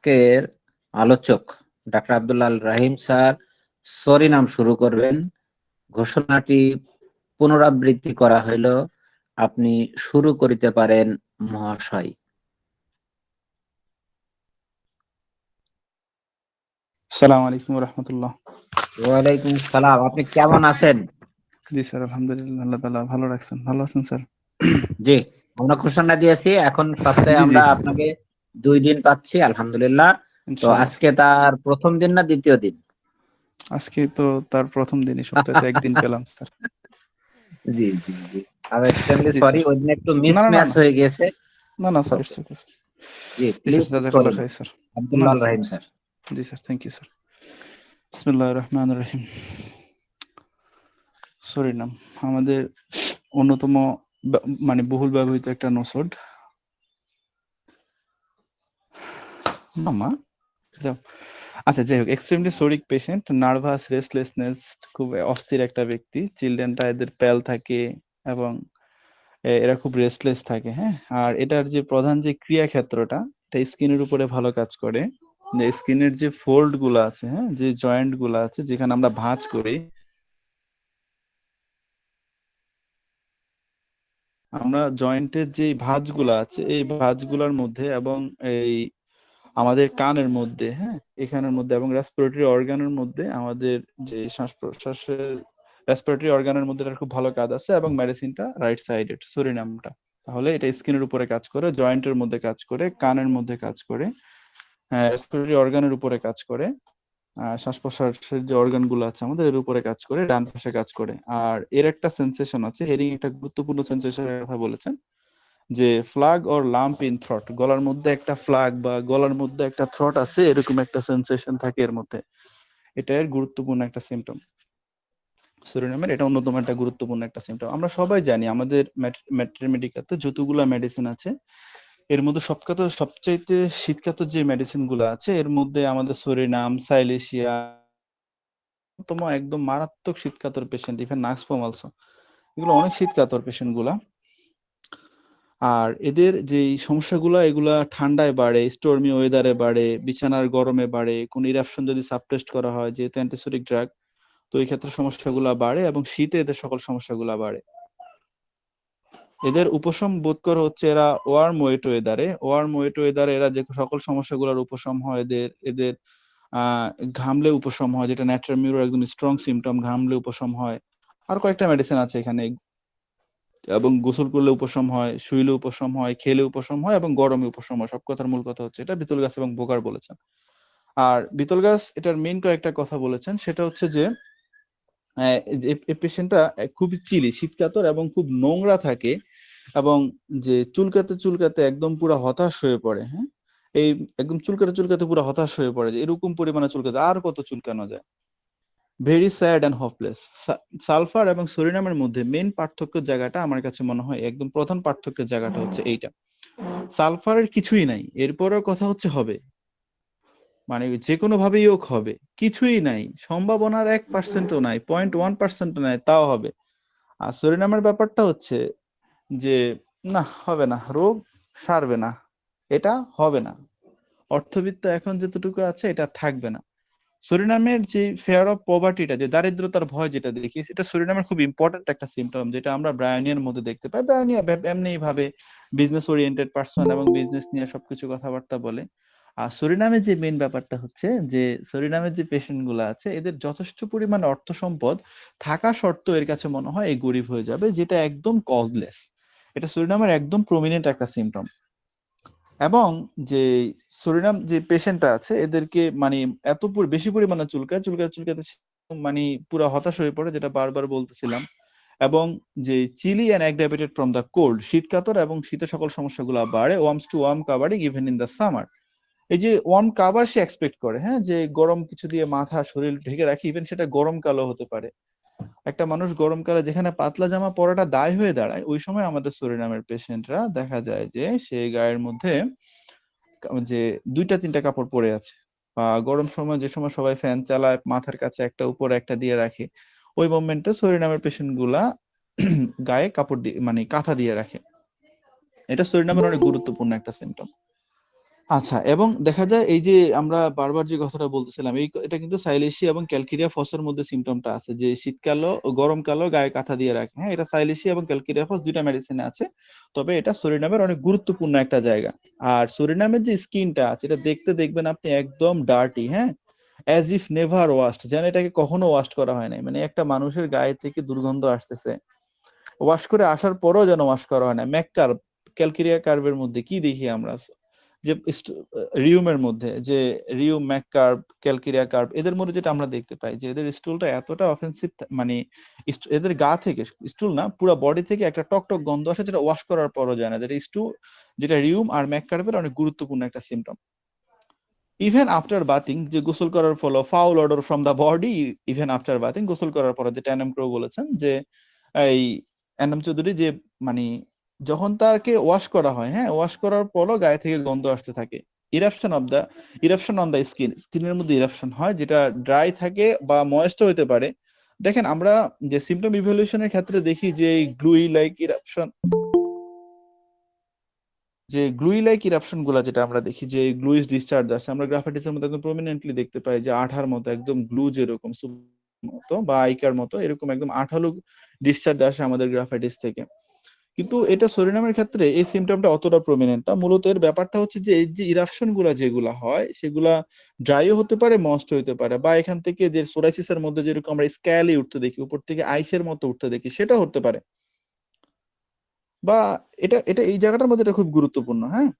আজকের আলোচক ডাক্তার আব্দুল্লাহ আল রাহিম sir sorry নাম শুরু করবেন। ঘোষণাটি পুনরাবৃত্তি করা হইল। আপনি শুরু করিতে পারেন মহাশয়। আসসালামু আলাইকুম রহমতুল্লাহ। ওয়ালাইকুম সালাম। আপনি কেমন আছেন? জি স্যার, আলহামদুলিল্লাহ, আল্লাহ তাআলা ভালো রাখছেন। ভালো আছেন স্যার? জি, আমরা ঘোষণা দিয়েছি, এখন সপ্তাহে জি জি, আমরা আপনাকে 2 দিন পাচ্ছি, আলহামদুলিল্লাহ। তো ইনশাআল্লাহ। আজকে তার প্রথম দিন না দ্বিতীয় দিন? আজকে তো তার প্রথম দিনই, সপ্তাহে একদিন পেলাম স্যার। জি জি জি, আমি এক্সট্রিমলি জি সরি, স্যার। ওই দিন একটু না না না মিসম্যাচ না হয়ে গেছে। না না sir, okay, it's okay sir. জি জি স্যার, প্লিজ সরি জাযাকাল্লাহ খাইর স্যার। না আব্দুল্লাহ না আল sir, Rahim ji sir. Sir. জি স্যার, থ্যাংক ইউ স্যার। বিসমিল্লাহির রহমানির রহিম। সরি নাম আমাদের অন্যতম মানে বহুল ব্যবহৃত একটা নসড। মামা যাও। আচ্ছা, যাই হোক, এক্সট্রিমলি সোরিক পেশেন্ট, নার্ভাস, রেস্টলেসনেস, খুব অস্থির একটা ব্যক্তি। চিলড্রেনটা এদের প্যাল থাকে এবং এরা খুব রেস্টলেস থাকে, হ্যাঁ। আর এটার যে প্রধান যে ক্রিয়াক্ষেত্রটা, এটা স্কিনের উপরে ভালো কাজ করে। যে স্কিনের যে ফোল্ড গুলো আছে, হ্যাঁ, যে জয়েন্ট গুলো আছে যেখানে আমরা ভাঁজ করি, আমরা জয়েন্টের যে ভাঁজগুলো আছে এই ভাঁজগুলোর মধ্যে এবং এই আমাদের কানের মধ্যে, হ্যাঁ, এখানের মধ্যে এবং রেসপিরেটরি অর্গানের মধ্যে, আমাদের যে শ্বাস প্রশ্বাসের রেসপিরেটরি অর্গানের মধ্যে এটার খুব ভালো কাজ আছে। এবং মেডিসিনটা রাইট সাইডেড, সুরিনামটা। তাহলে এটা স্কিনের উপরে কাজ করে, জয়েন্টের মধ্যে কাজ করে, কানের মধ্যে কাজ করে, রেসপিরেটরি অর্গানের উপরে কাজ করে, শ্বাস প্রশ্বাসের যে অর্গান গুলো আছে আমাদের এর উপরে কাজ করে, ডান পাশে কাজ করে। আর এর একটা সেন্সেশন আছে, হেরিং একটা গুরুত্বপূর্ণ সেন্সেশনের কথা বলেছেন, যে flag or lump in through, গলার মধ্যে একটা ফ্লাগ বা গলার মধ্যে একটা থ্রট আছে, এরকম একটা সেন্সেশন থাকে এর মধ্যে। এটা এর গুরুত্বপূর্ণ একটা সিমটম। সুরিনামের এটা অন্যতম একটা গুরুত্বপূর্ণ একটা সিমটম। আমরা সবাই জানি আমাদের মেডিকাতে যতগুলা মেডিসিন আছে এর মধ্যে সবচাইতে শীতকাতর যে মেডিসিন গুলো আছে এর মধ্যে আমাদের সুরিনাম, সাইলেশিয়া একদম মারাত্মক শীতকাতর পেশেন্ট, ইভেন নাক্সপোম অলসো, এগুলো অনেক শীতকাতর পেশেন্ট গুলা। আর এদের যে সমস্যাগুলো এগুলা ঠান্ডায় বাড়ে, স্টর্মি ওয়েদারে বাড়ে, বিছানার গরমে বাড়ে, কোন ইরাপশন যদি সাবটেস্ট করা হয় যেহেতু অ্যান্টিসেপটিক ড্রাগ, তো এই ক্ষেত্রে সমস্যাগুলো বাড়ে এবং শীতে এদের সকল সমস্যাগুলো বাড়ে। এদের উপশম বোধ করা হচ্ছে এরা ওয়ার্ম ওয়েট ওয়েদারে এরা যে সকল সমস্যাগুলোর উপশম হয় এদের এদের আহ ঘামলে উপশম হয়, যেটা ন্যাট্রামিউর একদম স্ট্রং সিমটম, ঘামলে উপশম হয়। আর কয়েকটা মেডিসিন আছে এখানে, এবং গোসল করলে উপশম হয়, শুইলে উপশম হয়, খেলে উপশম হয় এবং গরমে উপশম হয়। সব কথার মূল কথা হচ্ছে এটা বিতল গাছ এবং বোগার বলেছেন। আর বিতল গাছ এটার মেইন কয়েকটা কথা বলেছেন, সেটা হচ্ছে যে এই পেশেন্টটা খুবই চিলি, শীতকাতর এবং খুব নোংরা থাকে, এবং যে চুলকাতে চুলকাতে একদম পুরো হতাশ হয়ে পড়ে, হ্যাঁ, এই একদম চুলকাতে চুলকাতে পুরো হতাশ হয়ে পড়ে, যে এরকম পরিমাণে চুলকাতে আর কত চুলকানো যায়। Very sad and hopeless. Sulphur এবং সুরিনামের মধ্যে মেইন পার্থক্যের জায়গাটা আমার কাছে মনে হয় একদম প্রধান পার্থক্যের জায়গাটা হচ্ছে এইটা, সালফারের কিছুই নাই, এরপরেও কথা হচ্ছে হবে, মানে যে কোনো ভাবেই হোক হবে, কিছুই নাই, সম্ভাবনার 1%ও নাই, 0.1%ও নাই, তাও হবে। আর সুরিনামের ব্যাপারটা হচ্ছে যে না, হবে না, রোগ সারবে না, এটা হবে না, অর্থবিত্ত এখন যেতটুকু আছে এটা থাকবে না। সুরিনামের যে ফেয়ার অফ পভার্টিটা, যে দারিদ্রতার ভয় যেটা দেখি, এটা সুরিনামের খুব ইম্পর্টেন্ট একটা সিমটম, যেটা আমরা ব্রায়ানিয়ার মধ্যে দেখতে পাই। ব্রায়ানিয়া এমনি ভাবে বিজনেস ওরিয়েন্টেড পার্সন এবং বিজনেস নিয়ে সবকিছু কথাবার্তা বলে। আর সুরিনামের যে মেইন ব্যাপারটা হচ্ছে যে সুরিনামের যে পেশেন্ট গুলো আছে এদের যথেষ্ট পরিমাণে অর্থ সম্পদ থাকা সত্ত্বেও এর কাছে মনে হয় এই গরিব হয়ে যাবে, যেটা একদম কজলেস। এটা সুরিনামের একদম প্রমিনেন্ট একটা সিমটম। এবং যে সুরিনাম যে পেশেন্টটা আছে এদেরকে মানে এত বেশি পরিমাণে চুলকায়, চুলকাতে চুলকাতে মানে পুরো হতাশ হয়ে পড়ে, যেটা বারবার বলতেছিলাম। এবং যে chilly and aggravated from the cold, শীতকাতর এবং শীতের সকল সমস্যাগুলো বাড়ে। Warms to warm covering even in the summer, এই যে ওয়ার্ম কাভার সে এক্সপেক্ট করে, হ্যাঁ, যে গরম কিছু দিয়ে মাথা শরীর ঢেকে রাখি, ইভেন সেটা গরমকালও হতে পারে। একটা মানুষ গরমকালে যেখানে পাতলা জামা পরাটা দায় হয়ে দাঁড়ায়, ওই সময় আমাদের সুরিনামের পেশেন্টরা দেখা যায় যে সেই গায়ের মধ্যে যে 2-3টা কাপড় পরে আছে, বা গরম সময় যে সময় সবাই ফ্যান চালায় মাথার কাছে একটা উপরে একটা দিয়ে রাখে, ওই মোমেন্টে সুরিনামের পেশেন্ট গুলা গায়ে কাপড় দিয়ে মানে কাঁথা দিয়ে রাখে। এটা সুরিনামের অনেক গুরুত্বপূর্ণ একটা সিমটম। আচ্ছা, এবং দেখা যায় এই যে আমরা বারবার যে কথাটা বলতেছিলাম, এটা কিন্তু সাইলেশিয়া এবং ক্যালকেরিয়া ফসের মধ্যে সিমটমটা আছে, যে শীতকালও গরমকালও গায়ে কাঁথা দিয়ে রাখে। হ্যাঁ, এটা সাইলেশিয়া এবং ক্যালকেরিয়া ফস দুইটা মেডিসিনে আছে, তবে এটা সুরিনামের অনেক গুরুত্বপূর্ণ একটা জায়গা। আর সুরিনামের যে স্কিনটা আছে, এটা দেখতে দেখবেন আপনি একদম ডার্টি, হ্যাঁ, অ্যাজ ইফ নেভার ওয়াশড, যেন এটাকে কখনো ওয়াশ করা হয় নাই। মানে একটা মানুষের গায়ে থেকে দুর্গন্ধ আসতেছে, ওয়াশ করে আসার পরও যেন ওয়াশ করা হয় না। ম্যাককার্ভ, ক্যালকেরিয়া কার্ভের মধ্যে কি দেখি আমরা, যে রিউমের মধ্যে যে রিউম, ম্যাককার্ভ, ক্যালকেরিয়া কার্ভ, এদের মধ্যে যেটা আমরা দেখতে পাই যে এদের স্টুলটা এতটা অফেন্সিভ, মানে এদের গা থেকে, স্টুল না, পুরো বডি থেকে একটা টকটক গন্ধ আসে, যেটা ওয়াশ করার পরও যায় না, যেটা রিউম আর ম্যাককার্ভের অনেক গুরুত্বপূর্ণ একটা সিমটম। ইভেন আফটার বাথিং, যে গোসল করার ফলে foul odour from the body, even after bathing, গোসল করার পরে, যেটা এনএম ক্রো বলেছেন, যে এই এনএম চৌধুরী, যে মানে যখন তাকে ওয়াশ করা হয়, হ্যাঁ, ওয়াশ করার পরও গায়ে থেকে গন্ধ আসতে থাকে। ইরাপশন অন দা স্কিনের মধ্যে ইরাপশন হয়, যেটা ড্রাই থাকে বা ময়েস্ট হতে পারে। দেখেন আমরা যে সিমটম ইভ্যালুয়েশনের ক্ষেত্রে দেখি যে গ্লুই লাইক ইরাপশন, যে গ্লুই লাইক ইরাপশন গুলা যেটা আমরা দেখি, যে গ্লুইস ডিসচার্জ আসে, আমরা গ্রাফাইটিসের মধ্যে একদম প্রমিনেন্টলি দেখতে পাই, যে আঠার মতো একদম গ্লু যেরকম মতো বা আইকার মতো এরকম একদম আঠালো ডিসচার্জ আসে আমাদের গ্রাফাইটিস থেকে। কিন্তু এটা সোরিনামের ক্ষেত্রে এই সিমটমটা অতটা প্রমিনেন্ট না। মূলত এর ব্যাপারটা হচ্ছে যে এই যে ইরাপশন গুলা যেগুলা হয়, সেগুলা ড্রাইও হতে পারে, মস্ট হতে পারে, বা এখান থেকে যে সোরাইসিসের মধ্যে যেরকম আমরা স্ক্যালি উঠতে দেখি, উপর থেকে আইসের মতো উঠতে দেখি, সেটা হতে পারে। বা এটা এটা এই জায়গাটার মধ্যে এটা খুব গুরুত্বপূর্ণ, হ্যাঁ।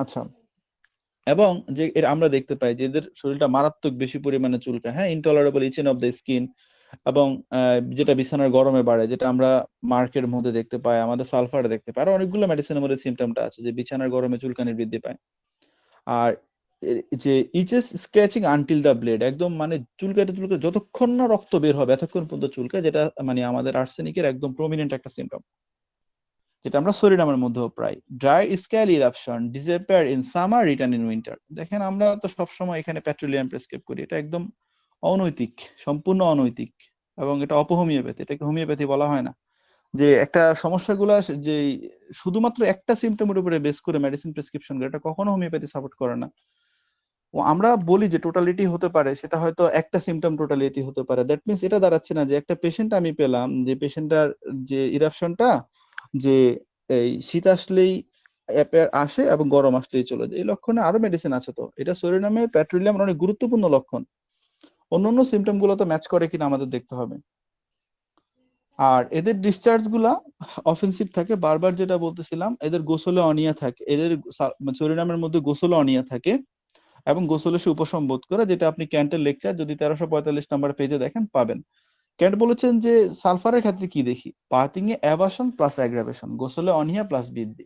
আচ্ছা, এবং যে আমরা দেখতে পাই যে এদের শরীরটা মারাত্মক বেশি পরিমাণে চুলকায়, হ্যাঁ, intolerable itching of the skin, এবং যেটা বিছানার গরমে বাড়ে, যেটা আমরা মার্কের মধ্যে দেখতে পাই, আমাদের সালফারে দেখতে পাই, আর অনেকগুলো মেডিসিনের মধ্যে সিমটমটা আছে, যে বিছানার গরমে চুলকানি বৃদ্ধি পায়। আর যে ইচেস স্ক্র্যাচিং আনটিল দ্য ব্লেড, একদম মানে চুলকাতে চুলকাতে যতক্ষণ না রক্ত বের হবে এতক্ষণ পর্যন্ত চুলকায়, যেটা মানে আমাদের আর্সেনিকের একদম প্রমিনেন্ট একটা সিমটম, যেটা আমরা সোরিনামের মধ্যেও প্রায়। Dry scan eruption disappear in summer, return in winter. দেখেন আমরা তো সবসময় এখানে পেট্রোলিয়াম প্রেসক্রাইব করি, এটা একদম অনৈতিক, সম্পূর্ণ অনৈতিক, এবং এটা অপহোমিওপ্যাথি, এটাকে হোমিওপ্যাথি বলা হয় না। যে একটা সমস্যাগুলো যে শুধুমাত্র একটা সিমটমের উপরে বেস করে মেডিসিন প্রেসক্রিপশন করে, এটা কখনো হোমিওপ্যাথি সাপোর্ট করে না। ও আমরা বলি যে টোটালিটি হতে পারে, সেটা হয়তো একটা সিমটম টোটালিটি হতে পারে। দ্যাট মিনস এটা দাঁড়াচ্ছে না যে একটা পেশেন্ট আমি পেলাম, যে পেশেন্টটার যে ইরাপশনটা, যে এই শীত আসলেই আসে এবং গরম আসলেই চলে যায়, এই লক্ষণে আরো মেডিসিন আছে। তো এটা সোরিনামে পেট্রোলিয়ামের অনেক গুরুত্বপূর্ণ লক্ষণ। অন্যান্য সিমটম গুলো তো ম্যাচ করে কিনা আমাদের দেখতে হবে। আর এদের ডিসচার্জ গুলা অফেন্সিভ থাকে, বারবার যেটা বলতেছিলাম, এদের গোসলে অনিয়া থাকে, এদের সোরিনামের মধ্যে গোসলে অনিয়া থাকে, এবং গোসলে সে উপশম বোধ করে, যেটা আপনি ক্যান্টের লেকচার যদি 1345 নম্বর পেজে দেখেন পাবেন। ক্যান্ট বলেছেন যে সালফারের ক্ষেত্রে কি দেখি, বাথিং এ অ্যাভাশন প্লাস অ্যাগ্রাভেশন, গোসলে অনিয়া প্লাস বৃদ্ধি,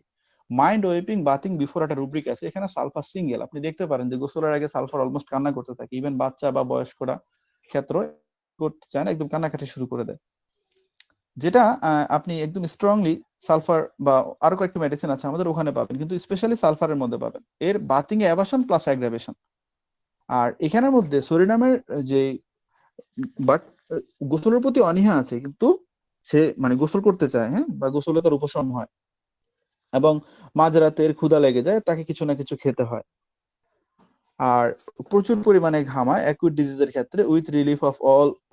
মাইন্ড ওয়েপিং বাথিং বিফোর, একটা রুব্রিক আছে এখানে, সালফার সিঙ্গেল, আপনি দেখতে পারেন যে গোসলের আগে সালফার অলমোস্ট কান্না করতে থাকে, ইভেন বাচ্চা বা বয়স্করা ক্ষেত্রে করতে চায় না, একদম কান্নাকাটি শুরু করে দেয়, যেটা আপনি একদম স্ট্রংলি সালফার বা আরো কয়েকটা মেডিসিন আছে আমাদের ওখানে পাবেন, কিন্তু স্পেশালি সালফারের মধ্যে পাবেন। এর বাথিং এ অ্যাভাশন প্লাস অ্যাগ্রাভেশন। আর এখানের মধ্যে সোরিনামের যে বাট গোসলের প্রতি অনীহা আছে, কিন্তু সে মানে গোসল করতে চায়, হ্যাঁ, বা গোসলে তার উপশম হয়, এবং মাঝরাতের ক্ষুধা লেগে যায়, তাকে কিছু না কিছু খেতে হয়। আর প্রচুর পরিমাণে ঘামায় অ্যাকুইট ডিজিজের ক্ষেত্রে, with relief of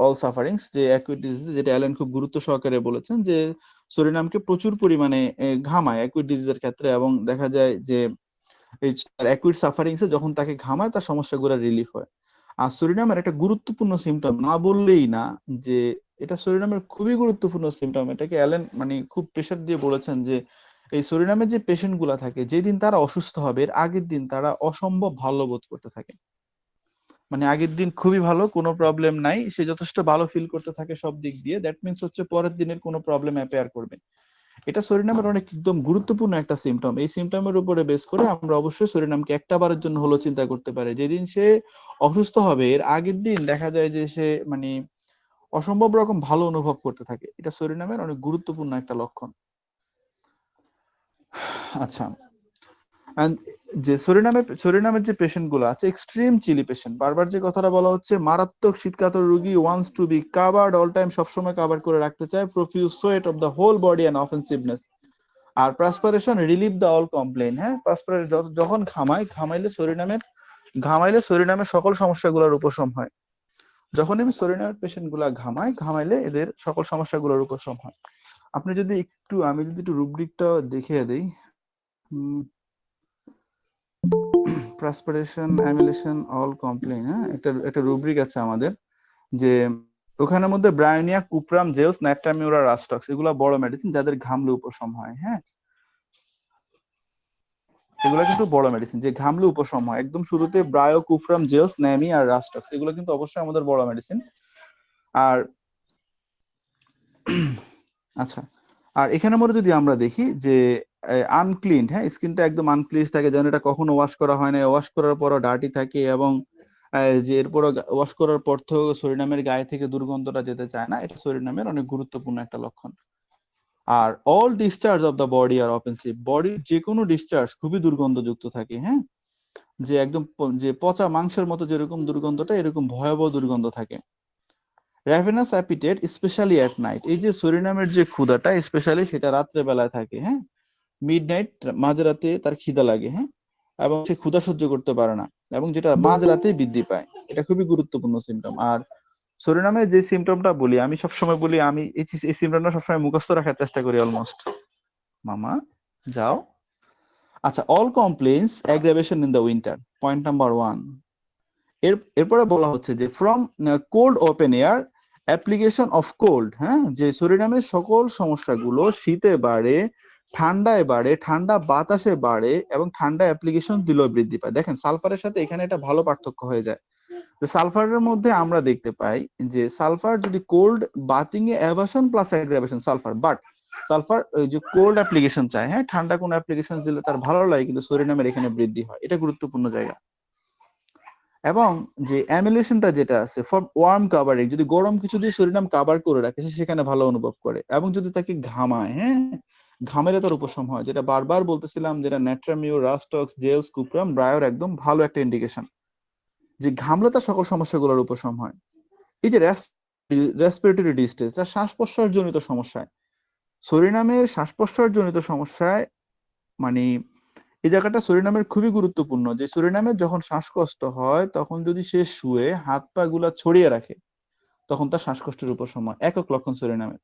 all sufferings, যে অ্যাকুইট ডিজিজ, যেটা অ্যালেন খুব গুরুত্ব সহকারে বলেছেন, যে সোরিনামকে প্রচুর পরিমাণে ঘামায় অ্যাকুইট ডিজিজের ক্ষেত্রে, এবং দেখা যায় যে এই অ্যাকুইট সাফারিংসে যখন তাকে ঘামায় তার সমস্যাগুলো রিলিফ হয়। আর সুরিনামের একটা গুরুত্বপূর্ণ সিমটম না বললেই না, যে এটা সুরিনামের খুবই গুরুত্বপূর্ণ সিমটম, এটাকে অ্যালেন মানে খুব প্রেশার দিয়ে বলেছেন, যে এই সুরিনামের যে পেশেন্ট গুলা থাকে, যেদিন তারা অসুস্থ হবে এর আগের দিন তারা অসম্ভব ভালো বোধ করতে থাকে। মানে আগের দিন খুবই ভালো, কোনো প্রবলেম নাই, সে যথেষ্ট ভালো ফিল করতে থাকে সব দিক দিয়ে, দ্যাট মিনস হচ্ছে পরের দিনের কোনো প্রবলেম অ্যাপিয়ার করবে। এটা সুরিনামের অনেক একদম গুরুত্বপূর্ণ একটা সিমটম। এই সিমটমের উপরে বেস করে আমরা অবশ্যই সুরিনামকে একটা বারের জন্য হলো চিন্তা করতে পারি। যেদিন সে অসুস্থ হবে এর আগের দিন দেখা যায় যে সে মানে অসম্ভব রকম ভালো অনুভব করতে থাকে, এটা সুরিনামের অনেক গুরুত্বপূর্ণ একটা লক্ষণ। আচ্ছা, and যে সুরিনামের যে পেশেন্ট গুলো আছে এক্সট্রিম চিলি পেশেন্ট, বারবার যে কথাটা বলা হচ্ছে, মারাত্মক শীতকাতর রোগী, wants to be covered all time, সবসময় কাভার করে রাখতে চায়, profuse sweat of the whole body and offensiveness. আর perspiration relieve the all complain, হ্যাঁ, যখন ঘামাইলে শরীনামের সকল সমস্যাগুলোর উপশম হয়। যখন আমি শরীনামের পেশেন্ট গুলা ঘামাইলে এদের সকল সমস্যাগুলোর উপশম হয়। আমি যদি একটু রুব্রিকটা দেখিয়ে দিই, পার্সপিরেশন, অ্যামিলেশন, অল কমপ্লেইন, হ্যাঁ, একটা রুব্রিক আছে আমাদের, যে ওখানের মধ্যে ব্রায়োনিয়া, কুপ্রাম, জেলস, নাট্রামিউরা, রাস্টক্স, এগুলা বড় মেডিসিন যাদের ঘামলে উপশম হয়। হ্যাঁ, এগুলো কিন্তু বড় মেডিসিন যে ঘামলে উপশম হয়। একদম শুরুতে ব্রায়ো, কুফরাম, জেলস, ন্যামি আর রাস্টক্স, এগুলো কিন্তু অবশ্যই আমাদের বড় মেডিসিন। আর আচ্ছা, আর এখানের মধ্যে যদি আমরা দেখি যে আনক্লিন, হ্যাঁ, স্কিনটা একদম আনক্লিন থাকে, যেন এটা কখনো ওয়াশ করা হয় না, ওয়াশ করার পরও ডার্টি থাকে, এবং যে এরপর ওয়াশ করার পর তো শরীনামের গায়ে থেকে দুর্গন্ধটা যেতে চায় না, এটা শরীনামের অনেক গুরুত্বপূর্ণ একটা লক্ষণ। আর all discharge of the body আর অফেন্সিভ, বডির যে কোনো ডিসচার্জ খুবই দুর্গন্ধযুক্ত থাকে। হ্যাঁ, যে একদম যে পচা মাংসের মতো যেরকম দুর্গন্ধটা, এরকম ভয়াবহ দুর্গন্ধ থাকে। র্যাভেনাস অ্যাপিটেট স্পেশালি অ্যাট নাইট, এই যে শরীনামের যে ক্ষুধাটা স্পেশালি সেটা রাত্রে বেলায় থাকে। হ্যাঁ, মিডনাইট, মাঝরাতে তার খিদা লাগে। হ্যাঁ, এবং সে ক্ষুধা সহ্য করতে পারে না, এবং যেটা মাঝরাতে বৃদ্ধি পায়, এটা খুবই গুরুত্বপূর্ণ সিমটম। আর শরীনামের যে সিমটমটা বলি, আমি সবসময় বলি, আমি এই সিমটমটা সবসময় মুখস্থ রাখার চেষ্টা করি অলমোস্ট। মামা যাও। আচ্ছা, all complains aggravation in the winter, point number 1। এরপরে বলা হচ্ছে যে from cold open air application of cold, হ্যাঁ, যে শরীরামের সকল সমস্যাগুলো শীতে বাড়ে, ঠান্ডায় বাড়ে, ঠান্ডা বাতাসে বাড়ে, এবং ঠান্ডা অ্যাপ্লিকেশন দিলেও বৃদ্ধি পায়। দেখেন সালফারের সাথে এখানে একটা ভালো পার্থক্য হয়ে যায়। সালফারের মধ্যে আমরা দেখতে পাই যে সালফার যদি কোল্ড বাথিং এ aversion plus aggravation sulphur, but sulphur যে কোল্ড অ্যাপ্লিকেশন চায়, হ্যাঁ, ঠান্ডা কোনো অ্যাপ্লিকেশন দিলে তার ভালো লাগে, কিন্তু শরীরামের এখানে বৃদ্ধি হয়, এটা গুরুত্বপূর্ণ জায়গা। এবং যে অ্যামিলেশনটা যেটা আছে ফর ওয়ার্ম কাভারিং, যদি গরম কিছু দিয়ে শরীরাম কাভার করে রাখে, সে সেখানে ভালো অনুভব করে। এবং যদি তাকে ঘামায়, হ্যাঁ, ঘামেলে তার উপশম হয়, যেটা বারবার বলতেছিলাম, যেটা ন্যাট্রামিউ, রাস্টক্স, জেলস, কুপ্রাম, ব্রায়োর একদম ভালো একটা ইন্ডিকেশন যে ঘামলে তার সকল সমস্যাগুলোর উপশম হয়। এই যে রেসপিরেটরি ডিস্ট্রেস, তার শ্বাস প্রশ্বাস জনিত সমস্যায়, শরীরামের শ্বাস প্রশ্বাস জনিত সমস্যায়, মানে এই জায়গাটা সুরিনামের খুবই গুরুত্বপূর্ণ, যে সুরিনামের যখন শ্বাসকষ্ট হয় তখন যদি সে শুয়ে হাত পা গুলা ছড়িয়ে রাখে, তখন তার শ্বাসকষ্টের উপশম হয়। একক লক্ষণ সুরিনামের।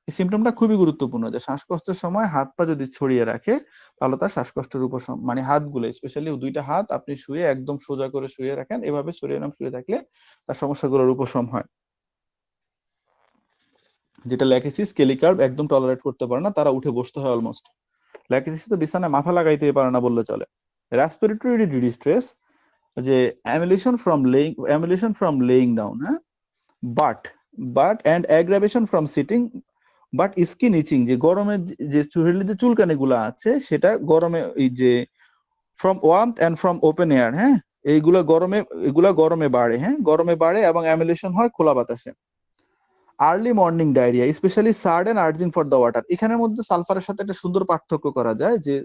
এই সিমটমটা খুবই গুরুত্বপূর্ণ, যে শ্বাসকষ্টের সময় হাত পা যদি ছড়িয়ে রাখে, তাহলে তার শ্বাসকষ্টের উপশম, মানে হাতগুলো স্পেশালি দুইটা হাত আপনি শুয়ে একদম সোজা করে শুয়ে রাখেন, এভাবে সুরিনাম শুয়ে থাকলে তার সমস্যাগুলোর উপশম হয়। যেটা ল্যাকেসিস, কেলিকার্ভ একদম টলারেট করতে পারে না, তারা উঠে বসতে হয় অলমোস্ট। ল্যাকেসিস তো বিছানায় মাথা লাগাইতে পারে না বললে চলে। রেসপিরেটরি ডিস্ট্রেস, যে অ্যামিলেশন ফ্রম লেইং ডাউন, হ্যাঁ, but and aggravation from sitting, but skin itching, যে গরমের যে শরীরের যে চুলকানি গুলা আছে, সেটা গরমে, এই যে from warmth and from open air, হ্যাঁ, এগুলা গরমে বাড়ে, হ্যাঁ, গরমে বাড়ে, এবং অ্যামিলেশন হয় খোলা বাতাসে। আর্লি মর্নিং ডায়রিয়া স্পেশালি সার্ড and urging for the water, এখানের মধ্যে সালফারের সাথে একটা সুন্দর পার্থক্য করা যায়, যে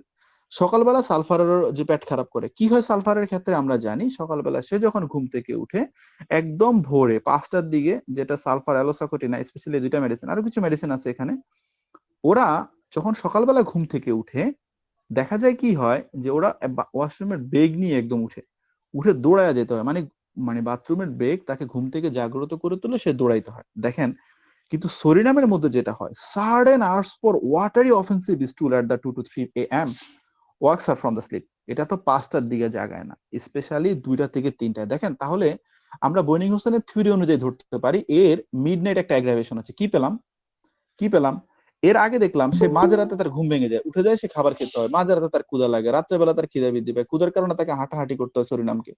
সকালবেলা সালফারের যে পেট খারাপ করে, কি হয় সালফারের ক্ষেত্রে আমরা জানি, সকালবেলা সে যখন ঘুম থেকে উঠে একদম ভোরে 5টার দিকে, যেটা সালফার অ্যালোসাকোটিনা, স্পেশালি দুইটা মেডিসিন, আরো কিছু মেডিসিন আছে এখানে, ওরা যখন সকালবেলা ঘুম থেকে উঠে দেখা যায় কি হয়, যে ওরা ওয়াশরুমের বেগ নিয়ে একদম উঠে দৌড়ায় যেতে হয়, মানে মানে বাথরুমের ব্রেক তাকে ঘুম থেকে জাগ্রত করে তুলে সে দৌড়াইতে হয়। দেখেন, কিন্তু সরিনামের মধ্যে যেটা হয়, certain hours for watery offensive stool at the 2 to 3 AM works আর ফ্রম দ্য স্লিপ, এটা তো 5টার দিকে জাগায় না, স্পেশালি 2টা থেকে 3টায়। দেখেন, তাহলে আমরা বৈনিক হোসেনের থিওরি অনুযায়ী ধরতে পারি এর মিডনাইট একটা অ্যাগ্রাভেশন আছে। কি পেলাম এর আগে দেখলাম সে মাঝরাতে তার ঘুম ভেঙে যায়, উঠে যায়, সে খাবার খেতে হয়, মাঝরাতে তার ক্ষুধা লাগে, রাত্রেবেলা তার খিদা বৃদ্ধি পায়, ক্ষুধার কারণে তাকে হাঁটাহাঁটি করতে হয় সরিনামকে।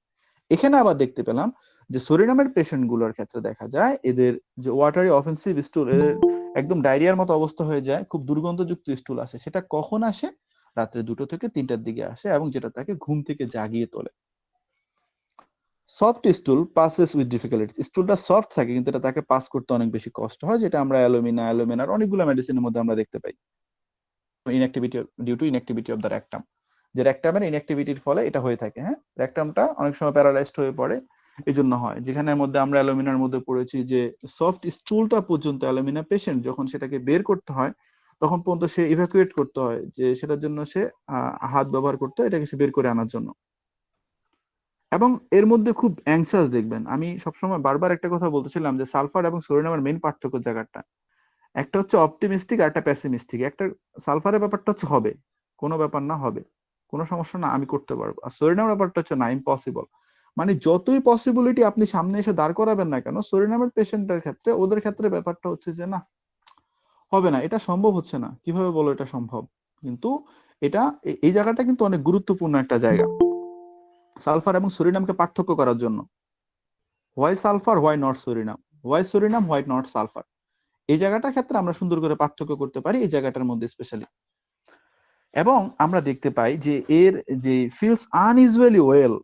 এখানে আবার দেখতে পেলাম যে সরিনামের পেশেন্ট গুলোর ক্ষেত্রে দেখা যায় এদের যে ওয়াটারি অফেন্সিভ স্টুল, এদের একদম ডায়রিয়ার মতো অবস্থা হয়ে যায়, খুব দুর্গন্ধযুক্ত স্টুল আসে। সেটা কখন আসে? রাত্রে 2টো থেকে 3টার দিকে আসে, এবং যেটা তাকে ঘুম থেকে জাগিয়ে তোলে। Soft stool passes with difficulty, স্টুলটা সফট থাকে কিন্তু এটা তাকে পাস করতে অনেক বেশি কষ্ট হয়, যেটা আমরা অ্যালুমিনার অনেকগুলো মেডিসিনের মধ্যে আমরা দেখতে পাই। Inactivity due to inactivity of the rectum, যে রেকটামের ইনঅ্যাক্টিভিটির ফলে এটা হয়ে থাকে। হ্যাঁ, রেকটামটা অনেক সময় প্যারালাইজড হয়ে পড়ে, এই জন্য হয়। যেখানের মধ্যে আমরা অ্যালুমিনার মধ্যে পড়েছি যে সফট স্টুলটা পর্যন্ত অ্যালুমিনা পেশেন্ট যখন সেটাকে বের করতে হয়, তখন পর্যন্ত সে ইভ্যাকুয়েট করতে হয়, যে সেটার জন্য সে হাত ব্যবহার করতে হয় এটাকে সে বের করে আনার জন্য। এবং এর মধ্যে খুব অ্যাংসাস দেখবেন, আমি সবসময় বারবার একটা কথা বলতেছিলাম যে সালফার এবং সোডিয়ামের মেইন পার্থক্য জায়গাটা, একটা হচ্ছে অপটিমিস্টিক আর একটা প্যাসিমিস্টিক। একটা সালফারের ব্যাপারটা হচ্ছে হবে, কোনো ব্যাপার না, হবে, কোনো সমস্যা না, আমি করতে পারবো। আর সোরিনামের ব্যাপারটা হচ্ছে না, ইম্পসিবল। মানে যতই পসিবিলিটি আপনি সামনে এসে দাঁড় করাবেন না কেন, সোরিনামের পেশেন্টের ক্ষেত্রে, ওদের ক্ষেত্রে ব্যাপারটা হচ্ছে যে না, হবে না, এটা সম্ভব হচ্ছে না, কিভাবে বলো এটা সম্ভব। কিন্তু এটা এই জায়গাটা কিন্তু অনেক গুরুত্বপূর্ণ একটা জায়গা সালফার এবং সোরিনামকে পার্থক্য করার জন্য। Why sulphur, why not psorinum, why psorinum, why not sulphur, এই জায়গাটার ক্ষেত্রে আমরা সুন্দর করে পার্থক্য করতে পারি এই জায়গাটার মধ্যে স্পেশালি। এবং আমরা দেখতে পাই যে এর যে feels unusually well